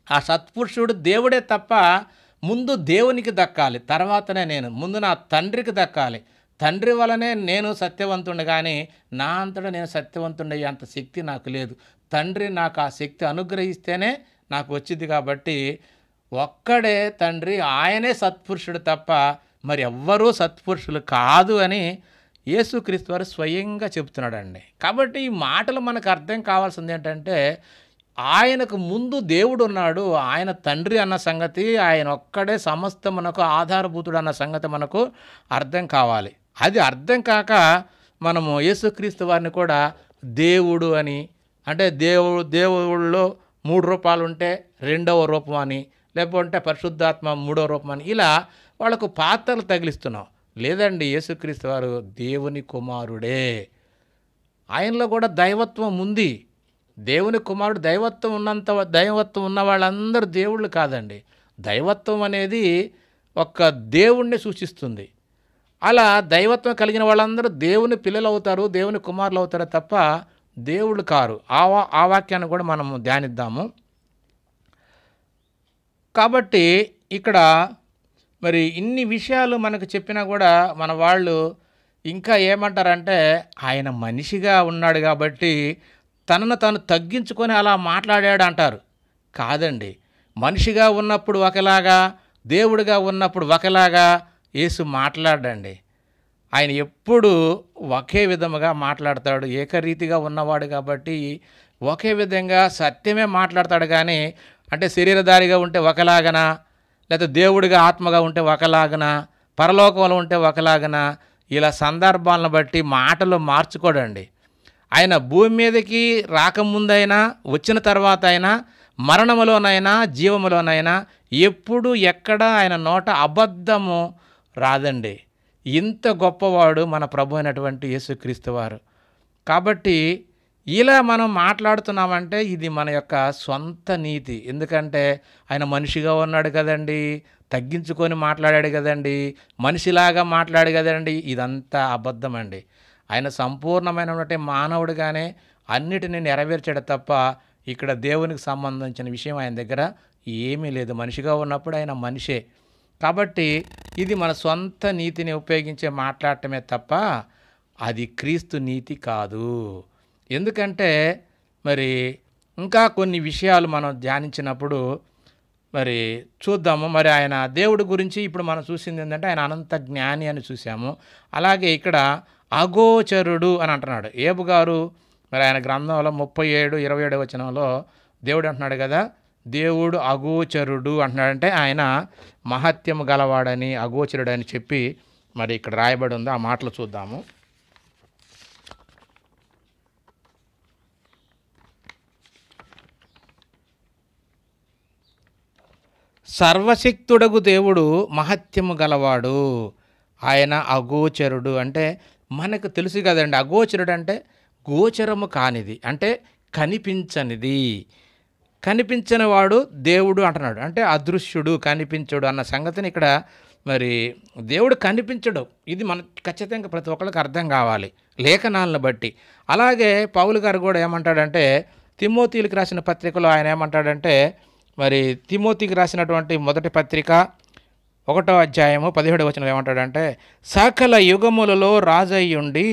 ఆ సత్పురుషుడు దేవుడే తప్ప ముందు దేవునికి దక్కాలి, తర్వాతనే నేను, ముందు నా తండ్రికి దక్కాలి. తండ్రి వలనే నేను సత్యవంతుడు కానీ నా అంతటా నేను సత్యవంతుడయ్యే అంత శక్తి నాకు లేదు. తండ్రి నాకు ఆ శక్తి అనుగ్రహిస్తేనే నాకు వచ్చింది. కాబట్టి ఒక్కడే తండ్రి, ఆయనే సత్పురుషుడు తప్ప మరి ఎవ్వరూ సత్పురుషులు కాదు అని యేసుక్రీస్తు వారు స్వయంగా చెప్తున్నాడండి. కాబట్టి ఈ మాటలు మనకు అర్థం కావాల్సింది ఏంటంటే ఆయనకు ముందు దేవుడు ఉన్నాడు, ఆయన తండ్రి అన్న సంగతి, ఆయన ఒక్కడే సమస్తమునకు ఆధారభూతుడు అన్న సంగతి మనకు అర్థం కావాలి. అది అర్థం కాక మనము యేసుక్రీస్తు వారిని కూడా దేవుడు అని, అంటే దేవుళ్ళలో 3 రూపాలు ఉంటే 2వ రూపం అని, లేకపోతే పరిశుద్ధాత్మ 3వ రూపం అని, ఇలా వాళ్ళకు పాత్రలు తగిలిస్తున్నాం. లేదండి, యేసుక్రీస్తు వారు దేవుని కుమారుడే, ఆయనలో కూడా దైవత్వం ఉంది. దేవుని కుమారుడు దైవత్వం ఉన్న వాళ్ళందరూ దేవుళ్ళు కాదండి. దైవత్వం అనేది ఒక్క దేవుణ్ణి సూచిస్తుంది. అలా దైవత్వం కలిగిన వాళ్ళందరూ దేవుని పిల్లలు అవుతారు, దేవుని కుమారులు అవుతారు తప్ప దేవుళ్ళు కారు. ఆ వాక్యాన్ని కూడా మనము ధ్యానిద్దాము. కాబట్టి ఇక్కడ మరి ఇన్ని విషయాలు మనకు చెప్పినా కూడా మన వాళ్ళు ఇంకా ఏమంటారంటే ఆయన మనిషిగా ఉన్నాడు కాబట్టి తనను తాను తగ్గించుకొని అలా మాట్లాడాడు అంటారు. కాదండి, మనిషిగా ఉన్నప్పుడు ఒకలాగా, దేవుడిగా ఉన్నప్పుడు ఒకలాగా యేసు మాట్లాడండి. ఆయన ఎప్పుడు ఒకే విధముగా మాట్లాడతాడు. ఏకరీతిగా ఉన్నవాడు కాబట్టి ఒకే విధంగా సత్యమే మాట్లాడతాడు. కానీ అంటే శరీరధారిగా ఉంటే ఒకలాగనా, లేకపోతే దేవుడిగా ఆత్మగా ఉంటే ఒకలాగనా, పరలోకంలో ఉంటే ఒకలాగనా, ఇలా సందర్భాలను బట్టి మాటలు మార్చుకోడండి. ఆయన భూమి మీదకి రాకముందైనా వచ్చిన తర్వాత అయినా మరణములోనైనా జీవములోనైనా ఎప్పుడు ఎక్కడ ఆయన నోట అబద్ధము రాదండి. ఇంత గొప్పవాడు మన ప్రభు అయినటువంటి యేసుక్రీస్తు వారు. కాబట్టి ఇలా మనం మాట్లాడుతున్నామంటే ఇది మన యొక్క సొంత నీతి. ఎందుకంటే ఆయన మనిషిగా ఉన్నాడు కదండి, తగ్గించుకొని మాట్లాడాడు కదండి, మనిషిలాగా మాట్లాడు కదండి, ఇదంతా అబద్ధం అండి. ఆయన సంపూర్ణమైనటువంటి మానవుడిగానే అన్నిటిని నెరవేర్చాడు తప్ప ఇక్కడ దేవునికి సంబంధించిన విషయం ఆయన దగ్గర ఏమీ లేదు. మనిషిగా ఉన్నప్పుడు ఆయన మనిషే. కాబట్టి ఇది మన సొంత నీతిని ఉపయోగించే మాట్లాడటమే తప్ప అది క్రీస్తు నీతి కాదు. ఎందుకంటే మరి ఇంకా కొన్ని విషయాలు మనం ధ్యానించినప్పుడు మరి చూద్దాము. మరి ఆయన దేవుడి గురించి ఇప్పుడు మనం చూసింది ఏంటంటే ఆయన అనంత జ్ఞాని అని చూసాము. అలాగే ఇక్కడ అగోచరుడు అని అంటున్నాడు ఏబు గారు. మరి ఆయన గ్రంథంలో 37:27 వచనంలో దేవుడు అంటున్నాడు కదా, దేవుడు అగోచరుడు అంటున్నాడంటే ఆయన మహత్యము గలవాడని అగోచరుడు అని చెప్పి మరి ఇక్కడ రాయబడి ఉంది. ఆ మాటలు చూద్దాము. సర్వశక్తుడగు దేవుడు మహత్యము గలవాడు, ఆయన అగోచరుడు. అంటే మనకు తెలుసు కదండి, అగోచరుడు అంటే గోచరము కానిది, అంటే కనిపించనిది. కనిపించని వాడు దేవుడు అంటున్నాడు, అంటే అదృశ్యుడు, కనిపించడు అన్న సంగతిని ఇక్కడ మరి దేవుడు కనిపించడు. ఇది మన ఖచ్చితంగా ప్రతి ఒక్కరికి అర్థం కావాలి లేఖనాలను బట్టి. అలాగే పౌలు గారు కూడా ఏమంటాడంటే తిమోతికి రాసిన పత్రికలో ఆయన ఏమంటాడంటే, మరి తిమోతికి రాసినటువంటి మొదటి పత్రిక 1వ అధ్యాయము 17వ వచనం ఏమంటాడంటే, సకల యుగములలో రాజయ్యుండి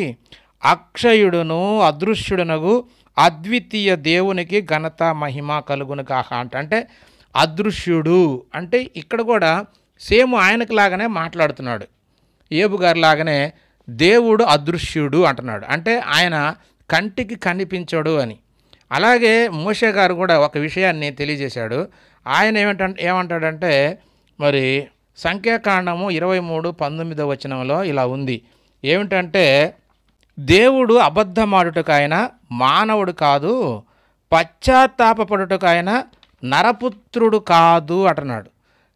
అక్షయుడును అదృశ్యుడునగు అద్వితీయ దేవునికి ఘనత మహిమ కలుగును కాక అంటే అదృశ్యుడు అంటే ఇక్కడ కూడా సేమ్ ఆయనకు లాగానే మాట్లాడుతున్నాడు. ఏబు గారి లాగానే దేవుడు అదృశ్యుడు అంటున్నాడు, అంటే ఆయన కంటికి కనిపించడు అని. అలాగే మోషే గారు కూడా ఒక విషయాన్ని తెలియజేశాడు. ఆయన ఏమంటాడంటే మరి సంఖ్యాకాండము 23:19 వచనంలో ఇలా ఉంది. ఏమిటంటే, దేవుడు అబద్ధమాడుటకు ఆయన మానవుడు కాదు, పశ్చాత్తాపపడుటకు ఆయన నరపుత్రుడు కాదు అంటున్నాడు.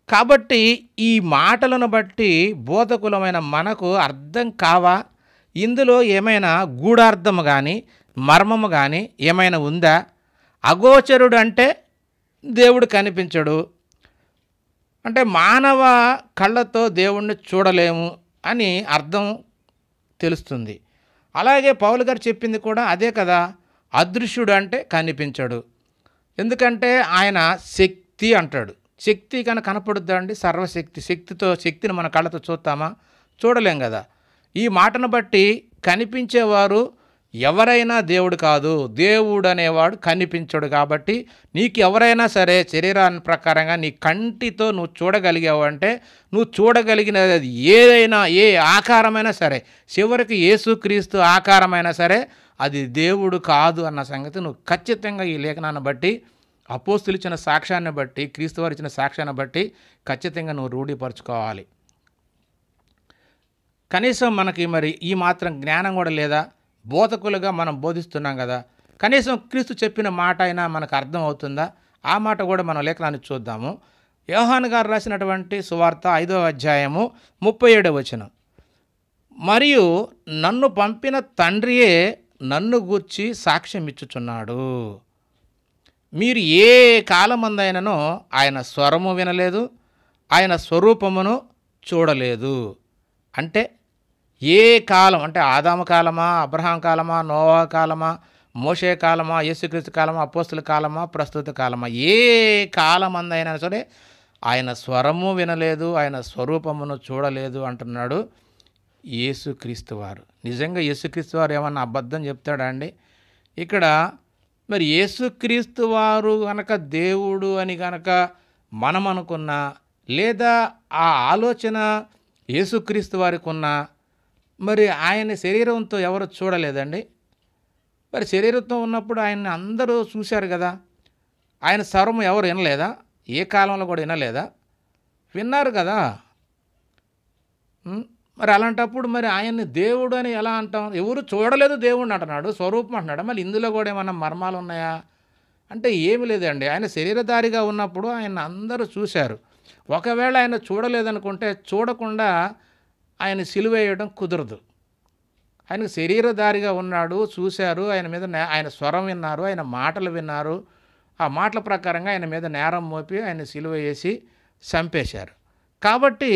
కాబట్టి ఈ మాటలను బట్టి బోధకులమైన మనకు అర్థం కావా? ఇందులో ఏమైనా గూఢార్థము కానీ మర్మము కానీ ఏమైనా ఉందా? అగోచరుడు అంటే దేవుడు కనిపించడు, అంటే మానవ కళ్ళతో దేవుణ్ణి చూడలేము అని అర్థం తెలుస్తుంది. అలాగే పౌలు గారు చెప్పింది కూడా అదే కదా, అదృశ్యుడు అంటే కనిపించడు. ఎందుకంటే ఆయన శక్తి అంటాడు. శక్తి కనుక కనపడుద్దా అండి? సర్వశక్తి. శక్తిని మన కళ్ళతో చూస్తామా? చూడలేం కదా. ఈ మాటను బట్టి కనిపించేవారు ఎవరైనా దేవుడు కాదు, దేవుడు అనేవాడు కనిపించడు. కాబట్టి నీకు ఎవరైనా సరే శరీరాన్ని ప్రకారంగా నీ కంటితో నువ్వు చూడగలిగావు అంటే నువ్వు చూడగలిగినది ఏదైనా, ఏ ఆకారమైనా సరే, చివరికి యేసుక్రీస్తు ఆకారమైనా సరే అది దేవుడు కాదు అన్న సంగతి నువ్వు ఖచ్చితంగా ఈ లేఖనాన్ని బట్టి, అపోస్తులు ఇచ్చిన సాక్ష్యాన్ని బట్టి, క్రీస్తు వారు ఇచ్చిన సాక్ష్యాన్ని బట్టి ఖచ్చితంగా నువ్వు రూఢీపరచుకోవాలి. కనీసం మనకి మరి ఈ మాత్రం జ్ఞానం కూడా లేదా? బోధకులుగా మనం బోధిస్తున్నాం కదా, కనీసం క్రీస్తు చెప్పిన మాట అయినా మనకు అర్థం అవుతుందా? ఆ మాట కూడా మనం లేఖనాన్ని చూద్దాము. యోహాను గారు రాసినటువంటి సువార్త 5వ అధ్యాయము 37వ వచనం, మరియు నన్ను పంపిన తండ్రియే నన్ను గూర్చి సాక్ష్యం ఇచ్చుచున్నాడు. మీరు ఏ కాలమందైనను ఆయన స్వరము వినలేదు, ఆయన స్వరూపమును చూడలేదు. అంటే ఏ కాలం అంటే ఆదాము కాలమా, అబ్రహాం కాలమా, నోవా కాలమా, మోషే కాలమా, యేసుక్రీస్తు కాలమా, అపోస్తుల కాలమా, ప్రస్తుత కాలమా, ఏ కాలమందైనా సరే ఆయన స్వరము వినలేదు, ఆయన స్వరూపమును చూడలేదు అంటున్నాడు యేసుక్రీస్తు వారు. నిజంగా యేసుక్రీస్తు వారు ఏమన్నా అబద్ధం చెప్తాడా అండి? ఇక్కడ మరి యేసుక్రీస్తు వారు కనుక దేవుడు అని కనుక మనం అనుకున్నా, లేదా ఆ ఆలోచన యేసుక్రీస్తు వారికి ఉన్నా, మరి ఆయన శరీరంతో ఎవరు చూడలేదండి. మరి శరీరంతో ఉన్నప్పుడు ఆయన్ని అందరూ చూశారు కదా, ఆయన స్వరము ఎవరు వినలేదా? ఏ కాలంలో కూడా వినలేదా? విన్నారు కదా. మరి అలాంటప్పుడు మరి ఆయన్ని దేవుడు అని ఎలా అంటాం? ఎవరు చూడలేదు దేవుడిని అంటున్నాడు, స్వరూపం అంటున్నాడు. మళ్ళీ ఇందులో కూడా ఏమన్నా మర్మాలు ఉన్నాయా అంటే ఏమి లేదండి. ఆయన శరీరధారిగా ఉన్నప్పుడు ఆయన అందరూ చూశారు. ఒకవేళ ఆయన చూడలేదనుకుంటే చూడకుండా ఆయన సిలువేయడం కుదరదు. ఆయనకు శరీరధారిగా ఉన్నాడు, చూశారు, ఆయన మీద ఆయన స్వరం విన్నారు, ఆయన మాటలు విన్నారు. ఆ మాటల ప్రకారంగా ఆయన మీద నేరం మోపి ఆయన సిలువ వేసి చంపేశారు. కాబట్టి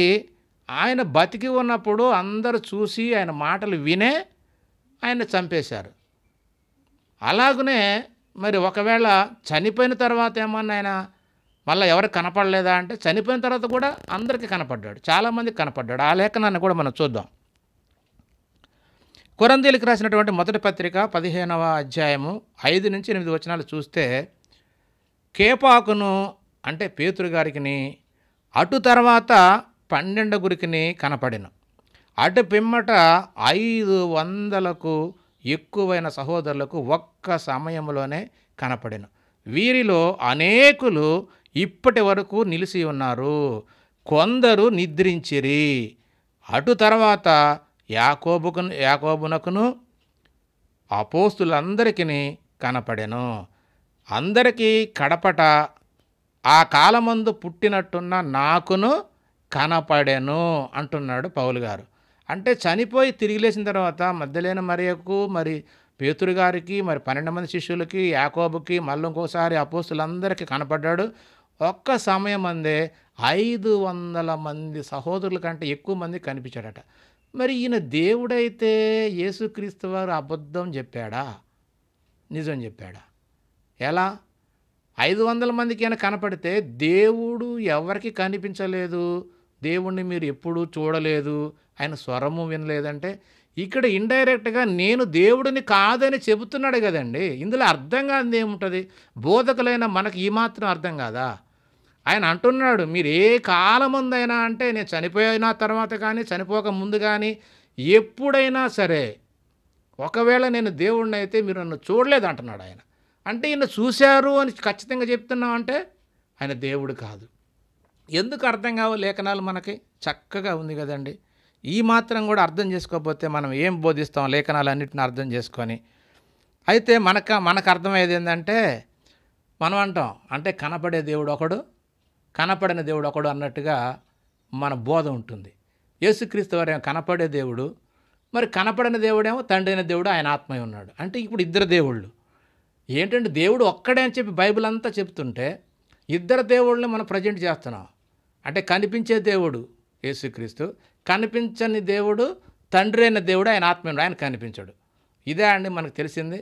ఆయన బతికి ఉన్నప్పుడు అందరూ చూసి ఆయన మాటలు వినే ఆయన చంపేశారు. అలాగనే మరి ఒకవేళ చనిపోయిన తర్వాత ఏమన్నా ఆయన మళ్ళీ ఎవరికి కనపడలేదా అంటే చనిపోయిన తర్వాత కూడా అందరికీ కనపడ్డాడు, చాలామందికి కనపడ్డాడు. ఆ లేఖనాన్ని కూడా మనం చూద్దాం. కొరింథీయులకు రాసినటువంటి మొదటి పత్రిక 15వ అధ్యాయము 5-8 వచనాలు చూస్తే, కేపాకును అంటే పేతురు గారికిని, అటు తర్వాత 12 కనపడెను. అటు పిమ్మట 500కు ఎక్కువైన సహోదరులకు ఒక్క సమయంలోనే కనపడెను. వీరిలో అనేకులు ఇప్పటి వరకు నిలిచి ఉన్నారు, కొందరు నిద్రించిరి. అటు తర్వాత యాకోబునకును అపోస్తులందరికీ కనపడెను. అందరికీ కడపట ఆ కాలమందు పుట్టినట్టున్న నాకును కనపడెను అంటున్నాడు పౌలు గారు. అంటే చనిపోయి తిరిగి లేచిన తర్వాత మగ్దలేనే మరియకు, మరి పేతురు గారికి, మరి 12 మంది శిష్యులకి, యాకోబుకి, మళ్ళీ ఇంకోసారి అపోస్తులందరికీ కనపడ్డాడు. ఒక్క సమయం అందే 500 మంది సహోదరుల కంటే ఎక్కువ మంది కనిపించాడట. మరి ఈయన దేవుడైతే యేసుక్రీస్తు వారు అబద్ధం చెప్పాడా, నిజం చెప్పాడా? ఎలా? 500 మందికి అయినా కనపడితే దేవుడు ఎవరికి కనిపించలేదు, దేవుణ్ణి మీరు ఎప్పుడూ చూడలేదు, ఆయన స్వరము వినలేదంటే ఇక్కడ ఇండైరెక్ట్గా నేను దేవుడిని కాదని చెబుతున్నాడు కదండి. ఇందులో అర్థం కాదు ఏముంటుంది? బోధకులైన మనకి ఈ మాత్రం అర్థం కాదా? ఆయన అంటున్నాడు, మీరు ఏ కాలముందైనా అంటే నేను చనిపోయిన తర్వాత కానీ చనిపోక ముందు కానీ ఎప్పుడైనా సరే ఒకవేళ నేను దేవుడిని అయితే మీరు నన్ను చూడలేదు అంటున్నాడు ఆయన. అంటే ఈయన చూశారు అని ఖచ్చితంగా చెప్తున్నాం అంటే ఆయన దేవుడు కాదు. ఎందుకు అర్థం కావు లేఖనాలు మనకి? చక్కగా ఉంది కదండి. ఈ మాత్రం కూడా అర్థం చేసుకోకపోతే మనం ఏం బోధిస్తాం లేఖనాలన్నింటిని అర్థం చేసుకొని? అయితే మనకు అర్థమయ్యేది ఏంటంటే మనం అంటాం అంటే కనపడే దేవుడు ఒకడు, కనపడిన దేవుడు ఒకడు అన్నట్టుగా మన బోధ ఉంటుంది. యేసుక్రీస్తు వారు కనపడే దేవుడు, మరి కనపడిన దేవుడేమో తండ్రి అయిన దేవుడు, ఆయన ఆత్మయ్య ఉన్నాడు. అంటే ఇప్పుడు ఇద్దరు దేవుళ్ళు. ఏంటంటే దేవుడు ఒక్కడే అని చెప్పి బైబిల్ అంతా చెప్తుంటే ఇద్దరు దేవుళ్ళని మనం ప్రజెంట్ చేస్తున్నాం. అంటే కనిపించే దేవుడు యేసుక్రీస్తు, కనిపించని దేవుడు తండ్రి అయిన దేవుడు, ఆయన ఆత్మీయుడు, ఆయన కనిపించడు. ఇదే అండి మనకు తెలిసింది.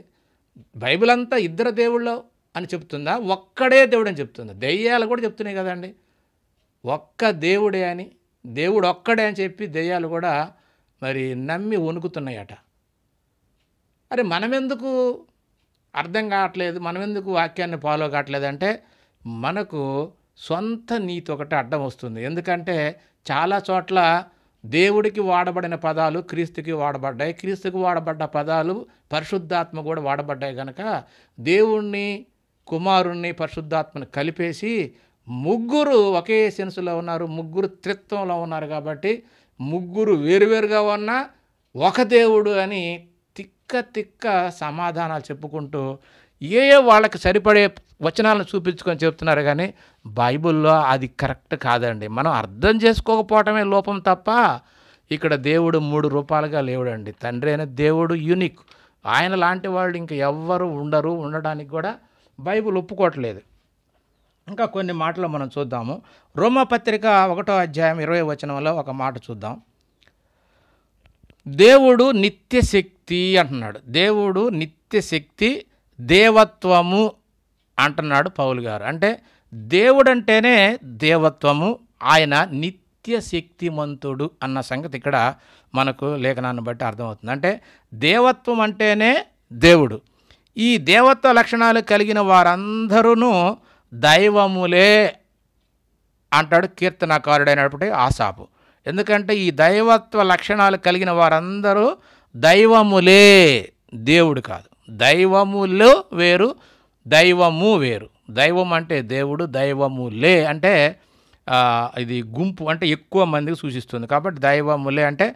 బైబిల్ అంతా ఇద్దరు దేవుళ్ళు అని చెప్తుందా, ఒక్కడే దేవుడు అని చెప్తుందా? దెయ్యాలు కూడా చెప్తున్నాయి కదండి ఒక్క దేవుడే అని, దేవుడు ఒక్కడే అని చెప్పి దెయ్యాలు కూడా మరి నమ్మి వణుకుతున్నాయట. అరే మనమెందుకు అర్థం కావట్లేదు, మనమెందుకు వాక్యాన్ని ఫాలో కావట్లేదంటే మనకు సొంత నీతి ఒకటి అడ్డం వస్తుంది. ఎందుకంటే చాలా చోట్ల దేవుడికి వాడబడిన పదాలు క్రీస్తుకి వాడబడ్డాయి, క్రీస్తుకి వాడబడ్డ పదాలు పరిశుద్ధాత్మ కూడా వాడబడ్డాయి కనుక దేవుణ్ణి, కుమారుణ్ణి, పరిశుద్ధాత్మని కలిపేసి ముగ్గురు ఒకే సెన్సులో ఉన్నారు, ముగ్గురు త్రిత్వంలో ఉన్నారు. కాబట్టి ముగ్గురు వేరువేరుగా ఉన్నా ఒక దేవుడు అని తిక్క సమాధానాలు చెప్పుకుంటూ ఏ వాళ్ళకి సరిపడే వచనాలను చూపించుకొని చెప్తున్నారు. కానీ బైబిల్లో అది కరెక్ట్ కాదండి. మనం అర్థం చేసుకోకపోవటమే లోపం తప్ప ఇక్కడ దేవుడు 3 రూపాలుగా లేవుడండి. తండ్రి అయిన దేవుడు యూనిక్, ఆయన లాంటి వాళ్ళు ఇంక ఎవ్వరు ఉండరు, ఉండడానికి కూడా బైబిల్ ఒప్పుకోవట్లేదు. ఇంకా కొన్ని మాటలు మనం చూద్దాము. రోమాపత్రిక 1వ అధ్యాయం 20వ వచనంలో ఒక మాట చూద్దాం. దేవుడు నిత్యశక్తి అంటున్నాడు. దేవుడు నిత్యశక్తి, దేవత్వము అంటున్నాడు పౌలు గారు. అంటే దేవుడు అంటేనే దేవత్వము, ఆయన నిత్యశక్తిమంతుడు అన్న సంగతి ఇక్కడ మనకు లేఖనాన్ని బట్టి అర్థమవుతుంది. అంటే దేవత్వం అంటేనే దేవుడు. ఈ దేవత్వ లక్షణాలు కలిగిన వారందరూ దైవములే అంటాడు కీర్తనకారుడైనటువంటి ఆసాపు. ఎందుకంటే ఈ దైవత్వ లక్షణాలు కలిగిన వారందరూ దైవములే, దేవుడు కాదు. దైవములు వేరు, దైవము వేరు. దైవం అంటే దేవుడు, దైవములే అంటే ఇది గుంపు, అంటే ఎక్కువ మందికి సూచిస్తుంది. కాబట్టి దైవములే అంటే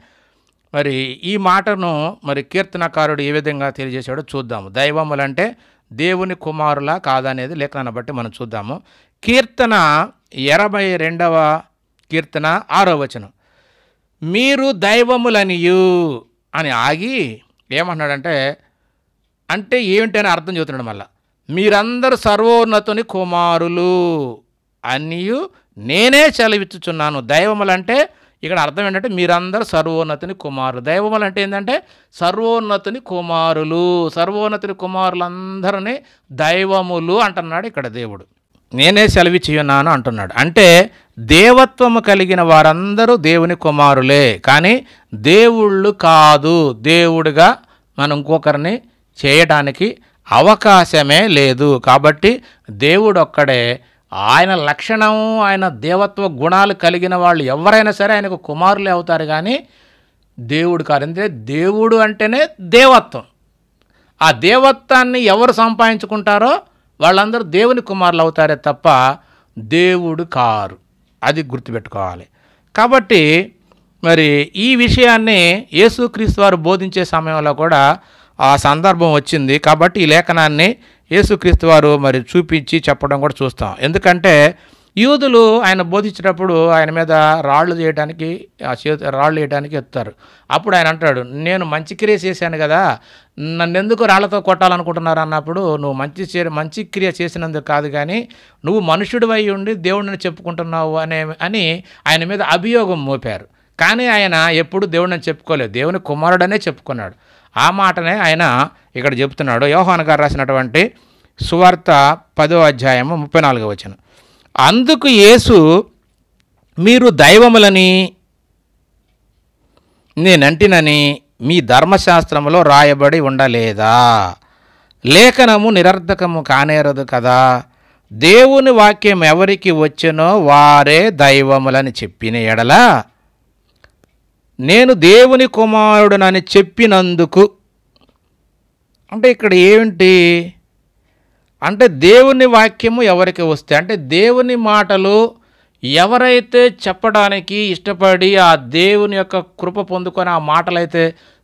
మరి ఈ మాటను మరి కీర్తనకారుడు ఏ విధంగా తెలియజేశాడో చూద్దాము. దైవములంటే దేవుని కుమారులా కాదనేది లేఖనాన్ని బట్టి మనం చూద్దాము. కీర్తన 82వ కీర్తన 6వ వచనం, మీరు దైవములనియు అని ఆగి ఏమంటున్నాడంటే, అంటే ఏమిటని అర్థం చెబుతున్నాడు. మళ్ళా మీరందరూ సర్వోన్నతుని కుమారులు అనియు నేనే సెలవిచ్చుచున్నాను. దైవములంటే ఇక్కడ అర్థం ఏంటంటే మీరందరూ సర్వోన్నతుని కుమారులు. దైవములు అంటే ఏంటంటే సర్వోన్నతుని కుమారులు, సర్వోన్నతుని కుమారులందరినీ దైవములు అంటున్నాడు ఇక్కడ దేవుడు. నేనే సెలవిచ్చున్నాను అంటున్నాడు. అంటే దేవత్వము కలిగిన వారందరూ దేవుని కుమారులే, కానీ దేవుళ్ళు కాదు. దేవుడిగా మనం ఇంకొకరిని చేయడానికి అవకాశమే లేదు. కాబట్టి దేవుడు ఒక్కడే, ఆయన లక్షణము, ఆయన దేవత్వ గుణాలు కలిగిన వాళ్ళు ఎవరైనా సరే ఆయనకు కుమారులే అవుతారు, కానీ దేవుడు కాదు. అంటే దేవుడు అంటేనే దేవత్వం. ఆ దేవత్వాన్ని ఎవరు సంపాదించుకుంటారో వాళ్ళందరూ దేవుని కుమారులు అవుతారే తప్ప దేవుడు కారు. అది గుర్తుపెట్టుకోవాలి. కాబట్టి మరి ఈ విషయాన్ని యేసుక్రీస్తు వారు బోధించే సమయంలో కూడా ఆ సందర్భం వచ్చింది. కాబట్టి ఈ లేఖనాన్ని యేసుక్రీస్తు వారు మరి చూపించి చెప్పడం కూడా చూస్తాం. ఎందుకంటే యూదులు ఆయన బోధించేటప్పుడు ఆయన మీద రాళ్ళు వేయడానికి ఎత్తారు. అప్పుడు ఆయన అంటాడు, నేను మంచి క్రియ చేశాను కదా, నన్ను ఎందుకు రాళ్లతో కొట్టాలనుకుంటున్నారు అన్నప్పుడు, నువ్వు మంచి క్రియ చేసినందుకు కాదు, కానీ నువ్వు మనుషుడు అయి ఉండి దేవుడిని చెప్పుకుంటున్నావు అని ఆయన మీద అభియోగం మోపారు. కానీ ఆయన ఎప్పుడు దేవుడిని చెప్పుకోలేదు, దేవుని కుమారుడనే చెప్పుకున్నాడు. ఆ మాటనే ఆయన ఇక్కడ చెప్తున్నాడు. యోహాను గారు రాసినటువంటి సువార్త 10వ అధ్యాయము 34వ వచనం. అందుకు యేసు, మీరు దైవములని నేనంటినని మీ ధర్మశాస్త్రములో రాయబడి ఉండలేదా? లేఖనము నిరర్ధకము కానేరదు కదా. దేవుని వాక్యం ఎవరికి వచ్చెనో వారే దైవములని చెప్పిన ఎడల నేను దేవుని కుమారుడునని చెప్పినందుకు, అంటే ఇక్కడ ఏంటి అంటే దేవుని వాక్యము ఎవరికి వస్తే, అంటే దేవుని మాటలు ఎవరైతే చెప్పడానికి ఇష్టపడి ఆ దేవుని యొక్క కృప పొందుకొని ఆ మాటలైతే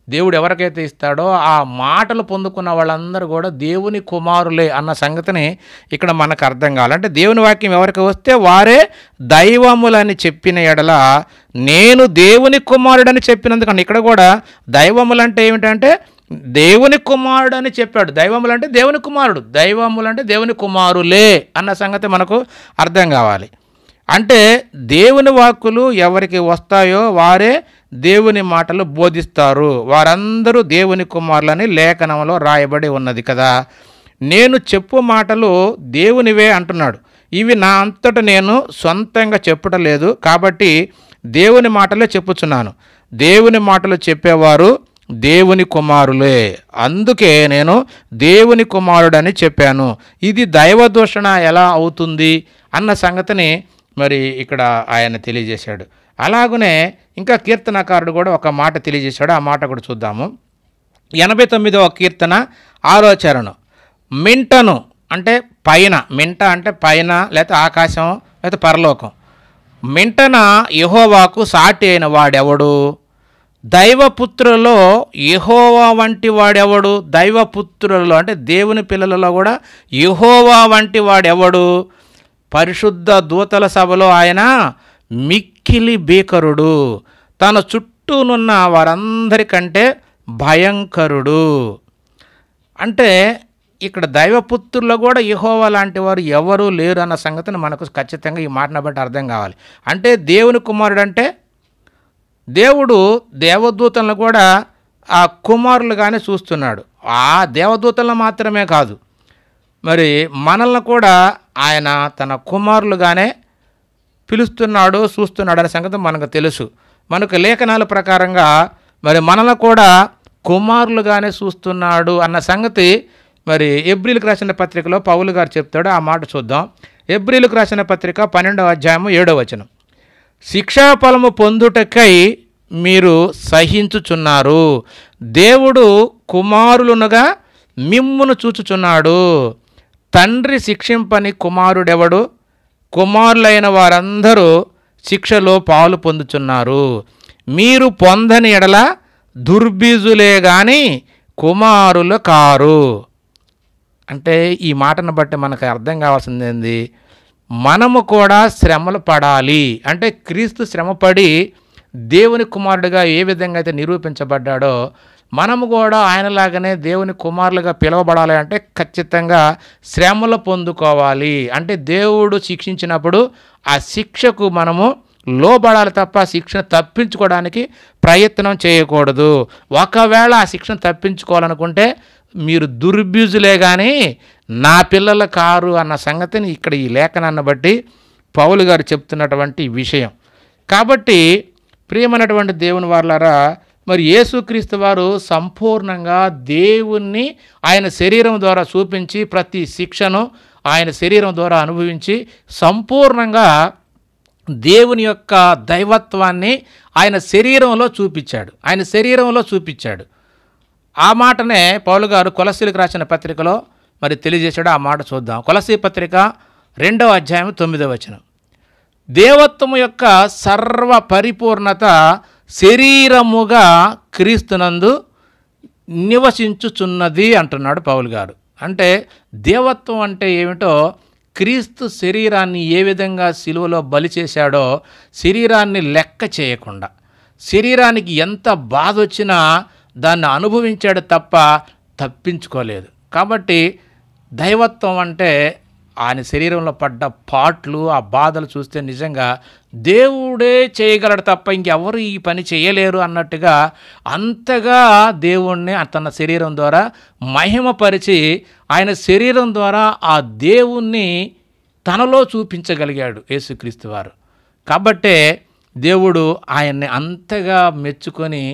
దేవుడు ఎవరికైతే ఇస్తాడో ఆ మాటలు పొందుకున్న వాళ్ళందరూ కూడా దేవుని కుమారులే అన్న సంగతిని ఇక్కడ మనకు అర్థం కావాలి. అంటే దేవుని వాక్యం ఎవరికి వస్తే వారే దైవములని చెప్పిన ఎడల నేను దేవుని కుమారుడని చెప్పినందుకని, ఇక్కడ కూడా దైవములంటే ఏమిటంటే దేవుని కుమారుడు అని చెప్పాడు. దైవములంటే దేవుని కుమారుడు, దైవములంటే దేవుని కుమారులే అన్న సంగతి మనకు అర్థం కావాలి. అంటే దేవుని వాక్కులు ఎవరికి వస్తాయో వారే దేవుని మాటలు బోధిస్తారు, వారందరూ దేవుని కుమారులని లేఖనంలో రాయబడి ఉన్నది కదా. నేను చెప్పు మాటలు దేవునివే అంటున్నాడు. ఇవి నా అంతట నేను సొంతంగా చెప్పటం లేదు, కాబట్టి దేవుని మాటలే చెప్పుచున్నాను. దేవుని మాటలు చెప్పేవారు దేవుని కుమారులే, అందుకే నేను దేవుని కుమారుడని చెప్పాను. ఇది దైవదూషణ ఎలా అవుతుంది అన్న సంగతిని మరి ఇక్కడ ఆయన తెలియజేశాడు. అలాగనే ఇంకా కీర్తనకారుడు కూడా ఒక మాట తెలియజేశాడు. ఆ మాట కూడా చూద్దాము. 89వ కీర్తన 6వ చరణం. మింటను అంటే పైన, మింట అంటే పైన లేకపోతే ఆకాశం లేకపోతే పరలోకం. మింటన యెహోవాకు సాటి అయిన వాడెవడు? దైవపుత్రులలో యెహోవా వంటి వాడెవడు? దైవపుత్రులలో అంటే దేవుని పిల్లలలో కూడా యెహోవా వంటి వాడెవడు? పరిశుద్ధ దూతల సభలో ఆయన మిక్కిలి భీకరుడు, తన చుట్టూనున్న వారందరికంటే భయంకరుడు. అంటే ఇక్కడ దైవపుత్రుల్లో కూడా యెహోవా లాంటి వారు ఎవరు లేరు అన్న సంగతిని మనకు ఖచ్చితంగా ఈ మాటను బట్టి అర్థం కావాలి. అంటే దేవుని కుమారుడు అంటే దేవుడు దేవదూతలను కూడా ఆ కుమారులుగానే చూస్తున్నాడు. ఆ దేవదూతలను మాత్రమే కాదు, మరి మనల్ని కూడా ఆయన తన కుమారులుగానే పిలుస్తున్నాడు, చూస్తున్నాడు అనే సంగతి మనకు తెలుసు. మనకు లేఖనాల ప్రకారంగా మరి మనల్ని కూడా కుమారులుగానే చూస్తున్నాడు అన్న సంగతి మరి ఎబ్రీలకు రాసిన పత్రికలో పౌలు గారు చెప్తాడు. ఆ మాట చూద్దాం. ఎబ్రీలకు రాసిన పత్రిక 12వ అధ్యాయము 7వ వచనం. శిక్షాఫలము పొందుటకై మీరు సహించుచున్నారు, దేవుడు కుమారులునుగా మిమ్మును చూచుచున్నాడు. తండ్రి శిక్షింపని కుమారుడెవడు? కుమారులైన వారందరూ శిక్షలో పాలు పొందుచున్నారు. మీరు పొందని ఎడల దుర్బీజులే గాని కుమారులు కారు. అంటే ఈ మాటను బట్టి మనకు అర్థం కావాల్సింది ఏంది? మనము కూడా శ్రమలు పడాలి. అంటే క్రీస్తు శ్రమపడి దేవుని కుమారుడిగా ఏ విధంగా అయితే నిరూపించబడ్డాడో మనము కూడా ఆయనలాగానే దేవుని కుమారులుగా పిలువబడాలి. అంటే ఖచ్చితంగా శ్రమలు పొందుకోవాలి. అంటే దేవుడు శిక్షించినప్పుడు ఆ శిక్షకు మనము లోబడాలి తప్ప శిక్షను తప్పించుకోవడానికి ప్రయత్నం చేయకూడదు. ఒకవేళ ఆ శిక్షను తప్పించుకోవాలనుకుంటే మీరు దుర్బీజులే కానీ నా పిల్లలు కారు అన్న సంగతిని ఇక్కడ ఈ లేఖనాన్ని బట్టి పౌలు గారు చెప్తున్నటువంటి విషయం. కాబట్టి ప్రియమైనటువంటి దేవుని వారలారా, మరి యేసుక్రీస్తు వారు సంపూర్ణంగా దేవుణ్ణి ఆయన శరీరం ద్వారా చూపించి ప్రతి శిక్షను ఆయన శరీరం ద్వారా అనుభవించి సంపూర్ణంగా దేవుని యొక్క దైవత్వాన్ని ఆయన శరీరంలో చూపించాడు. ఆ మాటనే పౌలు గారు కొలస్సీలకు రాసిన పత్రికలో మరి తెలియజేశాడు. ఆ మాట చూద్దాం. కొలస్సీ పత్రిక 2వ అధ్యాయం 9వ వచనం. దేవత్వము యొక్క సర్వ పరిపూర్ణత శరీరముగా క్రీస్తునందు నివసించుచున్నది అంటున్నాడు పౌలు గారు. అంటే దేవత్వం అంటే ఏమిటో, క్రీస్తు శరీరాన్ని ఏ విధంగా సిలువలో బలి చేశాడో, శరీరాన్ని లెక్క చేయకుండా, శరీరానికి ఎంత బాధ వచ్చినా దాన్ని అనుభవించాడు తప్ప తప్పించుకోలేదు. కాబట్టి దైవత్వం అంటే ఆయన శరీరంలో పడ్డ పాట్లు, ఆ బాధలు చూస్తే నిజంగా దేవుడే చేయగలడు తప్ప ఇంకెవరు ఈ పని చేయలేరు అన్నట్టుగా అంతగా దేవుణ్ణి తన శరీరం ద్వారా మహిమపరిచి ఆయన శరీరం ద్వారా ఆ దేవుణ్ణి తనలో చూపించగలిగాడు యేసుక్రీస్తు వారు. కాబట్టే దేవుడు ఆయన్ని అంతగా మెచ్చుకొని,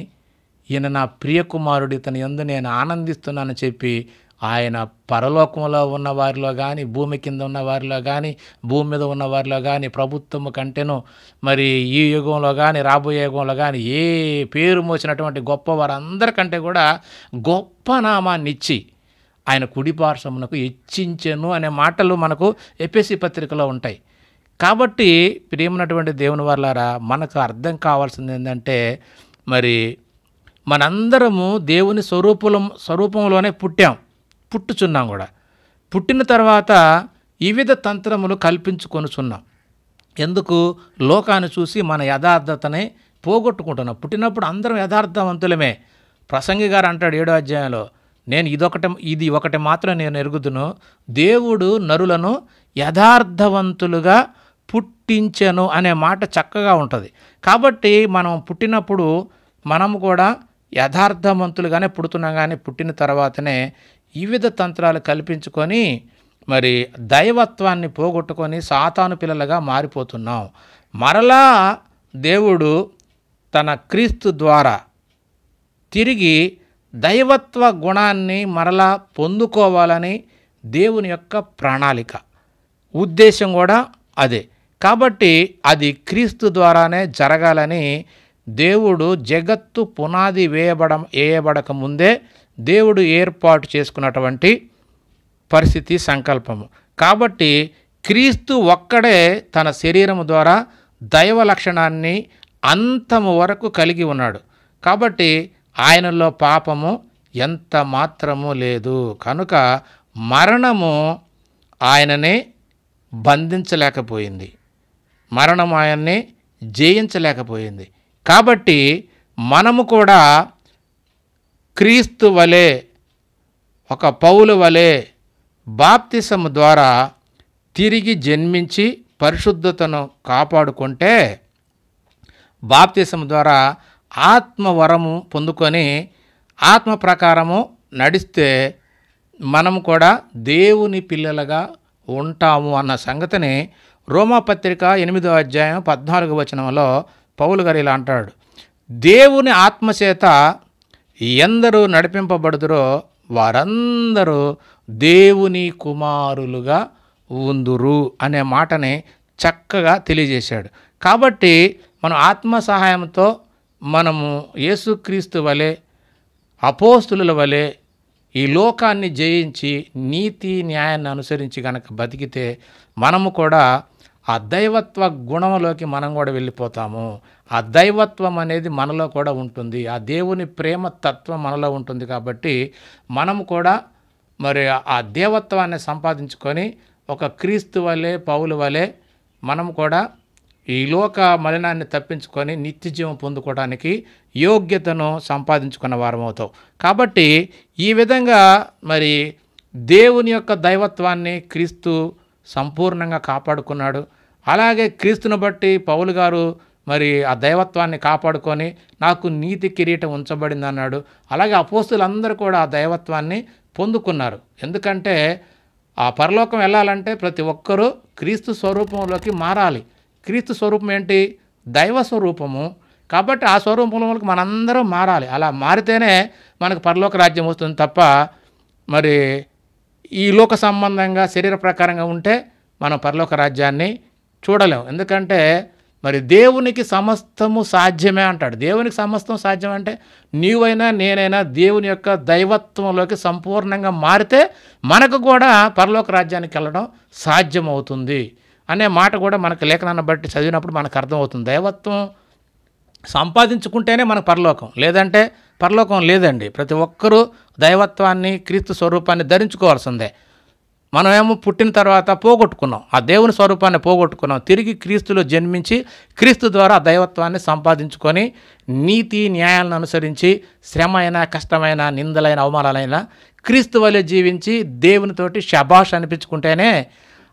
ఈయన నా ప్రియకుమారుడు, ఇతని యందు నేను ఆనందిస్తున్నానని చెప్పి ఆయన పరలోకంలో ఉన్న వారిలో కానీ, భూమి కింద ఉన్న వారిలో కానీ, భూమి మీద ఉన్న వారిలో కానీ, ప్రభుత్వము కంటేను మరి ఈ యుగంలో కానీ రాబోయే యుగంలో కానీ ఏ పేరు మోసినటువంటి గొప్ప వారందరికంటే కూడా గొప్ప నామాన్ని ఇచ్చి ఆయన కుడిపార్శ్వమునకు హెచ్చించెను అనే మాటలు మనకు ఎఫెసీ పత్రికలో ఉంటాయి. కాబట్టి ప్రియమైనటువంటి దేవుని వారలారా, మనకు అర్థం కావాల్సింది ఏంటంటే, మరి మనందరము దేవుని స్వరూపంలోనే పుట్టుచున్నాం కూడా. పుట్టిన తర్వాత వివిధ తంత్రములు కల్పించుకొనుచున్నాం. ఎందుకు? లోకాన్ని చూసి మన యథార్థతని పోగొట్టుకుంటున్నాం. పుట్టినప్పుడు అందరం యథార్థవంతులమే. ప్రసంగి గారు అంటాడు 7వ అధ్యాయంలో, ఇది ఒకటి మాత్రం నేను ఎరుగుదును, దేవుడు నరులను యథార్థవంతులుగా పుట్టించెను అనే మాట చక్కగా ఉంటుంది. కాబట్టి మనం పుట్టినప్పుడు మనము కూడా యథార్థవంతులుగానే పుడుతున్నాం. కానీ పుట్టిన తర్వాతనే వివిధ తంత్రాలు కల్పించుకొని మరి దైవత్వాన్ని పోగొట్టుకొని సాతాను పిల్లలుగా మారిపోతున్నాం. మరలా దేవుడు తన క్రీస్తు ద్వారా తిరిగి దైవత్వ గుణాన్ని మరలా పొందుకోవాలని దేవుని యొక్క ప్రణాళిక, ఉద్దేశం కూడా అదే. కాబట్టి అది క్రీస్తు ద్వారానే జరగాలని దేవుడు జగత్తు పునాది వేయబడక ముందే దేవుడు ఏర్పాటు చేసుకున్నటువంటి పరిస్థితి, సంకల్పము. కాబట్టి క్రీస్తు ఒక్కడే తన శరీరము ద్వారా దైవ లక్షణాన్ని అంతము వరకు కలిగి ఉన్నాడు. కాబట్టి ఆయనలో పాపము ఎంత మాత్రము లేదు. కనుక మరణము ఆయనని బంధించలేకపోయింది, మరణం ఆయన్ని జయించలేకపోయింది. కాబట్టి మనము కూడా క్రీస్తు వలె, ఒక పౌలు వలె బాప్తిసము ద్వారా తిరిగి జన్మించి పరిశుద్ధతను కాపాడుకుంటే, బాప్తిసము ద్వారా ఆత్మవరము పొందుకొని ఆత్మ ప్రకారము నడిస్తే మనము కూడా దేవుని పిల్లలుగా ఉంటాము అన్న సంగతిని రోమాపత్రిక 8వ అధ్యాయం 14వ వచనంలో పౌలు గారు ఇలా అంటాడు, దేవుని ఆత్మచేత ఎందరూ నడిపింపబడుదురో వారందరూ దేవుని కుమారులుగా ఉందురు అనే మాటని చక్కగా తెలియజేశాడు. కాబట్టి మనం ఆత్మ సహాయంతో మనము యేసుక్రీస్తు వలె, అపోస్తులుల వలె ఈ లోకాన్ని జయించి నీతి న్యాయాన్ని అనుసరించి కనుక బతికితే మనము కూడా ఆ దైవత్వ గుణంలోకి మనం కూడా వెళ్ళిపోతాము. ఆ దైవత్వం అనేది మనలో కూడా ఉంటుంది, ఆ దేవుని ప్రేమ తత్వం మనలో ఉంటుంది. కాబట్టి మనము కూడా మరి ఆ దేవత్వాన్ని సంపాదించుకొని ఒక క్రీస్తు వలె, పౌలు వలె మనము కూడా ఈ లోక మలినాన్ని తప్పించుకొని నిత్యజీవం పొందుకోవడానికి యోగ్యతను సంపాదించుకున్న వారం అవుతాం. కాబట్టి ఈ విధంగా మరి దేవుని యొక్క దైవత్వాన్ని క్రీస్తు సంపూర్ణంగా కాపాడుకున్నాడు. అలాగే క్రీస్తును బట్టి పౌలు గారు మరి ఆ దైవత్వాన్ని కాపాడుకొని నాకు నీతి కిరీటం ఉంచబడింది అన్నాడు. అలాగే అపోస్తులందరూ కూడా ఆ దైవత్వాన్ని పొందుకున్నారు. ఎందుకంటే ఆ పరలోకం వెళ్ళాలంటే ప్రతి ఒక్కరూ క్రీస్తు స్వరూపంలోకి మారాలి. క్రీస్తు స్వరూపం ఏంటి? దైవ స్వరూపము. కాబట్టి ఆ స్వరూపంలోకి మనందరం మారాలి. అలా మారితేనే మనకు పరలోక రాజ్యం వస్తుంది తప్ప మరి ఈ లోక సంబంధంగా శరీర ప్రకారంగా ఉంటే మనం పరలోక రాజ్యాన్ని చూడలేం. ఎందుకంటే మరి దేవునికి సమస్తము సాధ్యమే అంటాడు. దేవునికి సమస్తం సాధ్యం అంటే నీవైనా నేనైనా దేవుని యొక్క దైవత్వంలోకి సంపూర్ణంగా మారితే మనకు కూడా పరలోక రాజ్యానికి వెళ్ళడం సాధ్యమవుతుంది అనే మాట కూడా మనకు లేఖనాన్ని బట్టి చదివినప్పుడు మనకు అర్థమవుతుంది. దైవత్వం సంపాదించుకుంటేనే మనకు పరలోకం, లేదంటే పరలోకం లేదండి. ప్రతి ఒక్కరూ దైవత్వాన్ని క్రీస్తు స్వరూపాన్ని ధరించుకోవాల్సిందే. మనమేమో పుట్టిన తర్వాత పోగొట్టుకున్నాం, ఆ దేవుని స్వరూపాన్ని పోగొట్టుకున్నాం. తిరిగి క్రీస్తులో జన్మించి క్రీస్తు ద్వారా దైవత్వాన్ని సంపాదించుకొని నీతి న్యాయాలను అనుసరించి శ్రమ అయినా కష్టమైన నిందలైన అవమానాలైనా క్రీస్తు వలె జీవించి దేవునితోటి శభాష్ అనిపించుకుంటేనే,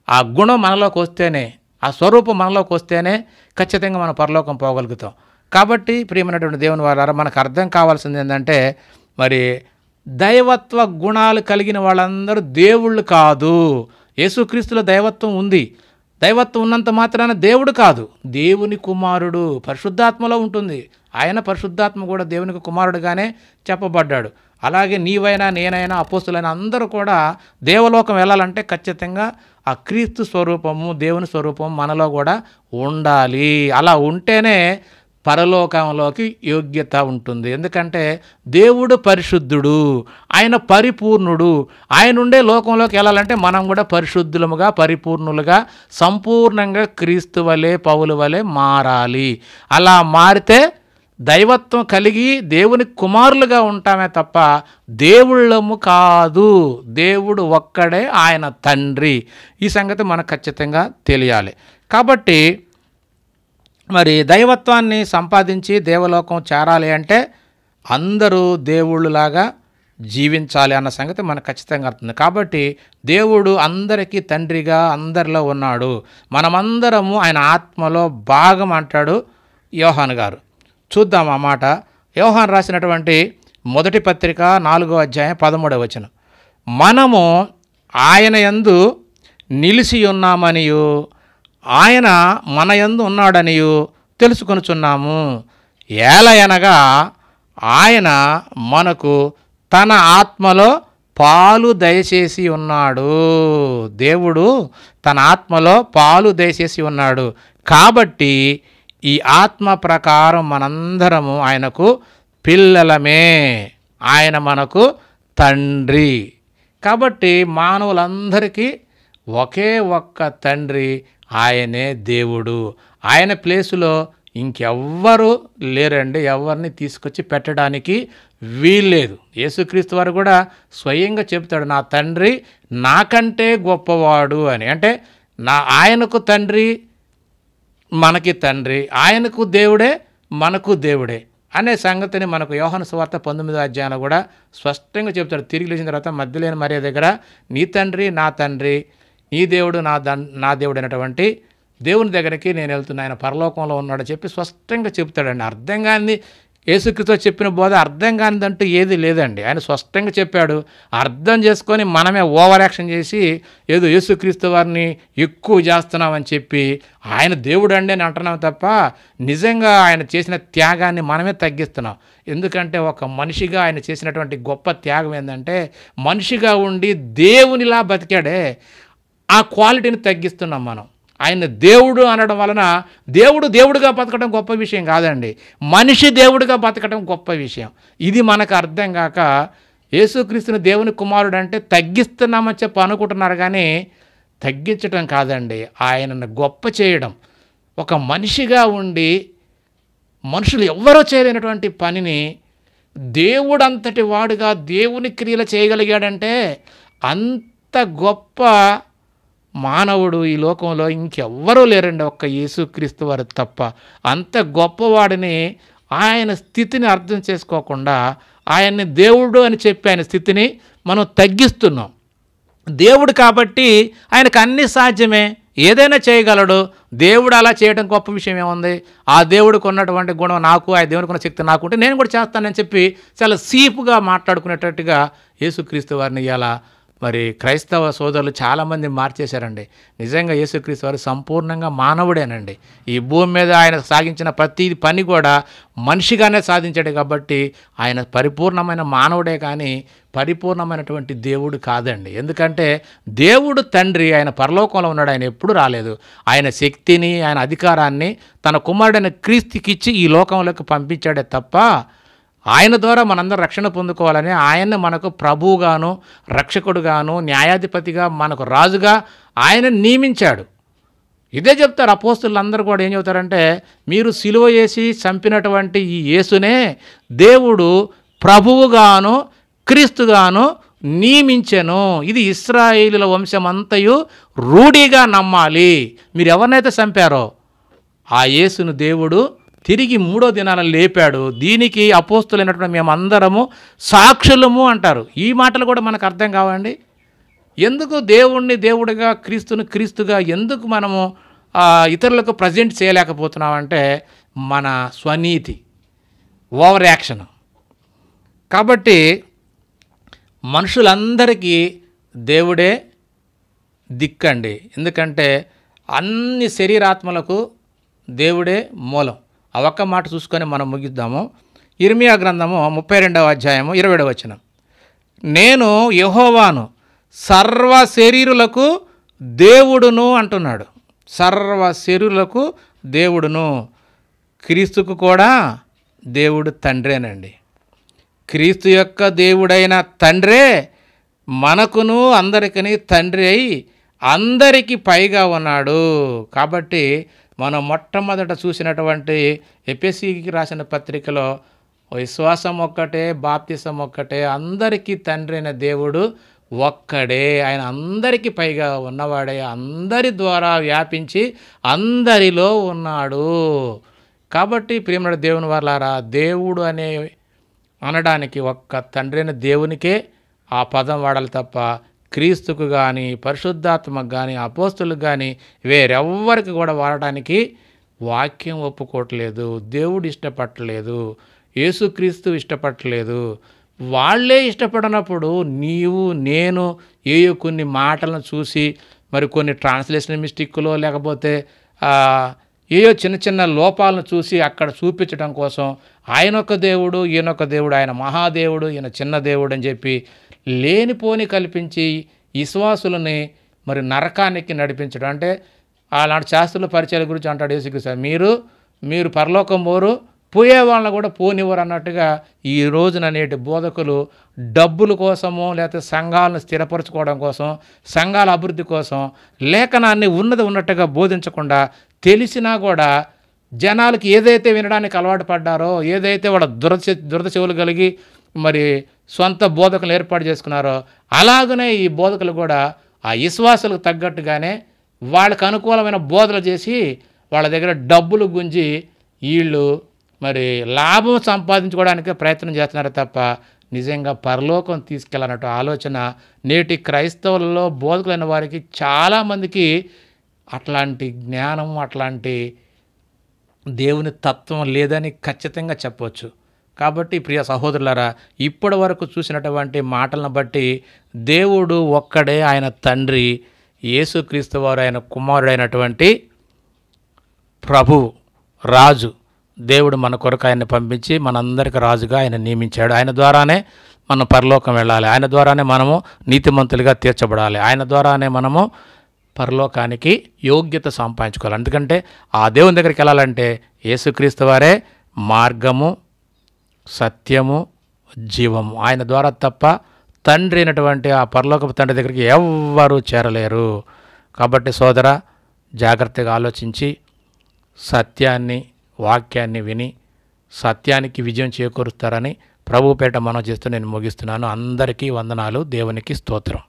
ఆ గుణం మనలోకి వస్తేనే, ఆ స్వరూపం మనలోకి వస్తేనే ఖచ్చితంగా మనం పరలోకం పోగలుగుతాం. కాబట్టి ప్రియమైనటువంటి దేవుని వారారా, మనకు అర్థం కావాల్సింది ఏంటంటే మరి దైవత్వ గుణాలు కలిగిన వాళ్ళందరూ దేవుళ్ళు కాదు. యేసుక్రీస్తులో దైవత్వం ఉంది. దైవత్వం ఉన్నంత మాత్రాన దేవుడు కాదు, దేవుని కుమారుడు. పరిశుద్ధాత్మలో ఉంటుంది. ఆయన పరిశుద్ధాత్మ కూడా దేవునికి కుమారుడుగానే చెప్పబడ్డాడు. అలాగే నీవైనా నేనైనా అపోస్తులైన అందరూ కూడా దేవలోకం వెళ్ళాలంటే ఖచ్చితంగా ఆ క్రీస్తు స్వరూపము దేవుని స్వరూపం మనలో కూడా ఉండాలి. అలా ఉంటేనే పరలోకంలోకి యోగ్యత ఉంటుంది. ఎందుకంటే దేవుడు పరిశుద్ధుడు, ఆయన పరిపూర్ణుడు. ఆయన ఉండే లోకంలోకి వెళ్ళాలంటే మనం కూడా పరిశుద్ధులముగా పరిపూర్ణులుగా సంపూర్ణంగా క్రీస్తు వలె పౌలు వలె మారాలి. అలా మారితే దైవత్వం కలిగి దేవుని కుమారులుగా ఉంటామే తప్ప దేవుళ్ళము కాదు. దేవుడు ఒక్కడే, ఆయన తండ్రి. ఈ సంగతి మనకు ఖచ్చితంగా తెలియాలి. కాబట్టి మరి దైవత్వాన్ని సంపాదించి దేవలోకం చేరాలి అంటే అందరూ దేవుళ్ళలాగా జీవించాలి అన్న సంగతి మనకు ఖచ్చితంగా అర్థం. కాబట్టి దేవుడు అందరికీ తండ్రిగా అందరిలో ఉన్నాడు. మనమందరము ఆయన ఆత్మలో భాగం అంటాడు యోహాను గారు. చూద్దాం ఆ మాట. యోహాను రాసినటువంటి మొదటి పత్రిక 4వ అధ్యాయం 13వ వచనం. మనము ఆయన యందు నిలిచి ఉన్నామనియు ఆయన మన యందు ఉన్నాడనియు తెలుసుకొనుచున్నాము. ఏలయనగా ఆయన మనకు తన ఆత్మలో పాలు దయచేసి ఉన్నాడు. దేవుడు తన ఆత్మలో పాలు దయచేసి ఉన్నాడు. కాబట్టి ఈ ఆత్మ ప్రకారం మనందరము ఆయనకు పిల్లలమే. ఆయన మనకు తండ్రి. కాబట్టి మానవులందరికీ ఒకే ఒక్క తండ్రి, ఆయనే దేవుడు. ఆయన ప్లేసులో ఇంకెవ్వరు లేరండి. ఎవరిని తీసుకొచ్చి పెట్టడానికి వీల్లేదు. యేసుక్రీస్తు వారు కూడా స్వయంగా చెప్తాడు, నా తండ్రి నాకంటే గొప్పవాడు అని. అంటే ఆయనకు తండ్రి మనకి తండ్రి, ఆయనకు దేవుడే మనకు దేవుడే అనే సంగతిని మనకు యోహాను సువార్త 19వ అధ్యాయంలో కూడా స్పష్టంగా చెప్తాడు. తిరిగి లేచిన తర్వాత మధ్యలేని మరియ దగ్గర నీ తండ్రి నా తండ్రి, నీ దేవుడు నా దేవుడు అనేటువంటి దేవుని దగ్గరికి నేను వెళ్తున్నా, ఆయన పరలోకంలో ఉన్నాడని చెప్పి స్పష్టంగా చెప్తాడండి. అర్థం కానిది యేసుక్రీస్తు చెప్పిన బోధ అర్థం కానిదంటూ ఏది లేదండి. ఆయన స్పష్టంగా చెప్పాడు. అర్థం చేసుకొని మనమే ఓవర్ యాక్షన్ చేసి ఏదో యేసుక్రీస్తు వారిని ఎక్కువ చేస్తున్నామని చెప్పి ఆయన దేవుడు అండి అని అంటున్నాం తప్ప నిజంగా ఆయన చేసిన త్యాగాన్ని మనమే తగ్గిస్తున్నాం. ఎందుకంటే ఒక మనిషిగా ఆయన చేసినటువంటి గొప్ప త్యాగం ఏంటంటే మనిషిగా ఉండి దేవునిలా బతికాడే, ఆ క్వాలిటీని తగ్గిస్తున్నాం మనం. ఆయన దేవుడు అనడం వలన దేవుడు దేవుడిగా బతకడం గొప్ప విషయం కాదండి, మనిషి దేవుడిగా బతకడం గొప్ప విషయం. ఇది మనకు అర్థం కాక యేసుక్రీస్తుని దేవుని కుమారుడు అంటే తగ్గిస్తున్నామని చెప్పి అనుకుంటున్నారు, కానీ తగ్గించడం కాదండి, ఆయనను గొప్ప చేయడం. ఒక మనిషిగా ఉండి మనుషులు ఎవ్వరూ చేయలేనటువంటి పనిని దేవుడంతటి వాడుగా దేవుని క్రియలు చేయగలిగాడంటే అంత గొప్ప మానవుడు ఈ లోకంలో ఇంకెవ్వరూ లేరండి, ఒక్క యేసుక్రీస్తు వారు తప్ప. అంత గొప్పవాడిని ఆయన స్థితిని అర్థం చేసుకోకుండా ఆయన్ని దేవుడు అని చెప్పి ఆయన స్థితిని మనం తగ్గిస్తున్నాం. దేవుడు కాబట్టి ఆయనకు అన్నీ సాధ్యమే, ఏదైనా చేయగలడు. దేవుడు అలా చేయడం గొప్ప విషయం ఏముంది? ఆ దేవుడికి ఉన్నటువంటి గుణం నాకు, ఆ దేవుడికి ఉన్న శక్తి నాకు ఉంటే నేను కూడా చేస్తానని చెప్పి చాలా సీపుగా మాట్లాడుకునేటట్టుగా యేసుక్రీస్తు వారిని ఇలా మరి క్రైస్తవ సోదరులు చాలామంది మార్చేశారండి. నిజంగా యేసుక్రీస్తు వారు సంపూర్ణంగా మానవుడేనండి. ఈ భూమి మీద ఆయన సాగించిన ప్రతి పని కూడా మనిషిగానే సాధించాడు కాబట్టి ఆయన పరిపూర్ణమైన మానవుడే కానీ పరిపూర్ణమైనటువంటి దేవుడు కాదండి. ఎందుకంటే దేవుడు తండ్రి ఆయన పరలోకంలో ఉన్నాడు, ఆయన ఎప్పుడు రాలేదు. ఆయన శక్తిని ఆయన అధికారాన్ని తన కుమారుడైన క్రీస్తుకిచ్చి ఈ లోకంలోకి పంపించాడే తప్ప ఆయన ద్వారా మనందరం రక్షణ పొందుకోవాలని ఆయన్ని మనకు ప్రభువుగాను రక్షకుడుగాను న్యాయాధిపతిగా మనకు రాజుగా ఆయన నియమించాడు. ఇదే చెప్తారు అపోస్తులందరూ కూడా. ఏం చెబుతారంటే మీరు సిలువ వేసి చంపినటువంటి ఈ యేసునే దేవుడు ప్రభువుగాను క్రీస్తుగాను నియమించెను. ఇది ఇశ్రాయేలుల వంశమంతయు రూఢిగా నమ్మాలి. మీరు ఎవరినైతే చంపారో ఆ యేసును దేవుడు తిరిగి 3వ దినాన లేపాడు. దీనికి అపోస్తులైనటువంటి మేమందరము సాక్షులము అంటారు. ఈ మాటలు కూడా మనకు అర్థం కావండి. ఎందుకు దేవుణ్ణి దేవుడిగా క్రీస్తుని క్రీస్తుగా ఎందుకు మనము ఇతరులకు ప్రజెంట్ చేయలేకపోతున్నామంటే మన స్వనీతి, ఓవర్ యాక్షన్. కాబట్టి మనుషులందరికీ దేవుడే దిక్కండి. ఎందుకంటే అన్ని శరీరాత్మలకు దేవుడే మూలం. ఆ ఒక్క మాట చూసుకొని మనం ముగిద్దాము. ఇర్మియా గ్రంథము 32వ అధ్యాయము 20వ వచనం. నేను యెహోవాను సర్వ శరీరులకు దేవుడును అంటున్నాడు. సర్వ శరీరులకు దేవుడును. క్రీస్తుకు కూడా దేవుడు తండ్రేనండి. క్రీస్తు యొక్క దేవుడైన తండ్రే మనకును అందరికీ తండ్రి అయి అందరికీ పైగా ఉన్నాడు. కాబట్టి మనం మొట్టమొదట చూసినటువంటి ఎఫెసీకి రాసిన పత్రికలో విశ్వాసం ఒక్కటే, బాప్తిసం ఒక్కటే, అందరికీ తండ్రి అయిన దేవుడు ఒక్కడే. ఆయన అందరికీ పైగా ఉన్నవాడే, అందరి ద్వారా వ్యాపించి అందరిలో ఉన్నాడు. కాబట్టి ప్రియమైన దేవుని వారలారా, దేవుడు అనడానికి ఒక్క తండ్రి అయిన దేవునికే ఆ పదం వాడాలి తప్ప క్రీస్తుకు కానీ పరిశుద్ధాత్మకు కానీ అపోస్తులకు కానీ వేరెవ్వరికి కూడా వాడటానికి వాక్యం ఒప్పుకోవట్లేదు. దేవుడు ఇష్టపడలేదు, యేసుక్రీస్తు ఇష్టపడలేదు. వాళ్ళే ఇష్టపడినప్పుడు నీవు నేను ఏయో కొన్ని మాటలను చూసి మరి కొన్ని ట్రాన్స్లేషన్ మిస్టేక్లో లేకపోతే ఏయో చిన్న చిన్న లోపాలను చూసి అక్కడ చూపించడం కోసం ఆయనొక్క దేవుడు ఈయనొక్క దేవుడు, ఆయన మహాదేవుడు ఈయన చిన్న దేవుడు అని చెప్పి లేనిపోని కల్పించి విశ్వాసులని మరి నరకానికి నడిపించడం. అంటే అలాంటి శాస్త్రుల పరిచయాల గురించి అంటాడు యేసుక్రీస్తు, మీరు పరలోకం పోయే వాళ్ళని కూడా పోనివ్వరు అన్నట్టుగా ఈ రోజున నేటి బోధకులు డబ్బుల కోసమో లేకపోతే సంఘాలను స్థిరపరచుకోవడం కోసం, సంఘాల అభివృద్ధి కోసం లేఖనాన్ని ఉన్నట్టుగా బోధించకుండా తెలిసినా కూడా జనాలకి ఏదైతే వినడానికి అలవాటు పడ్డారో, ఏదైతే వాళ్ళ దురద చెవులు కలిగి మరి సొంత బోధకులు ఏర్పాటు చేసుకున్నారో అలాగనే ఈ బోధకులు కూడా ఆ విశ్వాసాలకు తగ్గట్టుగానే వాళ్ళకు అనుకూలమైన బోధలు చేసి వాళ్ళ దగ్గర డబ్బులు గుంజి వీళ్ళు మరి లాభం సంపాదించుకోవడానికి ప్రయత్నం చేస్తున్నారు తప్ప నిజంగా పరలోకం తీసుకెళ్ళాలన్నట్టు ఆలోచన నేటి క్రైస్తవులలో బోధకులైన వారికి చాలామందికి అట్లాంటి జ్ఞానం, అట్లాంటి దేవుని తత్వం లేదని ఖచ్చితంగా చెప్పవచ్చు. కాబట్టి ప్రియ సహోదరులారా, ఇప్పటి వరకు చూసినటువంటి మాటలను బట్టి దేవుడు ఒక్కడే, ఆయన తండ్రి, యేసుక్రీస్తు వారు ఆయన కుమారుడైనటువంటి ప్రభు రాజు దేవుడు మన కొరకు ఆయన్ని పంపించి మనందరికి రాజుగా ఆయన నియమించాడు. ఆయన ద్వారానే మనం పరలోకం వెళ్ళాలి, ఆయన ద్వారానే మనము నీతిమంతులుగా తీర్చబడాలి, ఆయన ద్వారానే మనము పరలోకానికి యోగ్యత సంపాదించుకోవాలి. ఎందుకంటే ఆ దేవుని దగ్గరికి వెళ్ళాలంటే యేసుక్రీస్తు వారే మార్గము, సత్యము, జీవము. ఆయన ద్వారా తప్ప తండ్రి అయినటువంటి ఆ పరలోకపు తండ్రి దగ్గరికి ఎవ్వరూ చేరలేరు. కాబట్టి సోదర, జాగ్రత్తగా ఆలోచించి సత్యాన్ని, వాక్యాన్ని విని సత్యానికి విజయం చేకూరుస్తారని ప్రభు పేట మనం చేస్తూ నేను ముగిస్తున్నాను. అందరికీ వందనాలు. దేవునికి స్తోత్రం.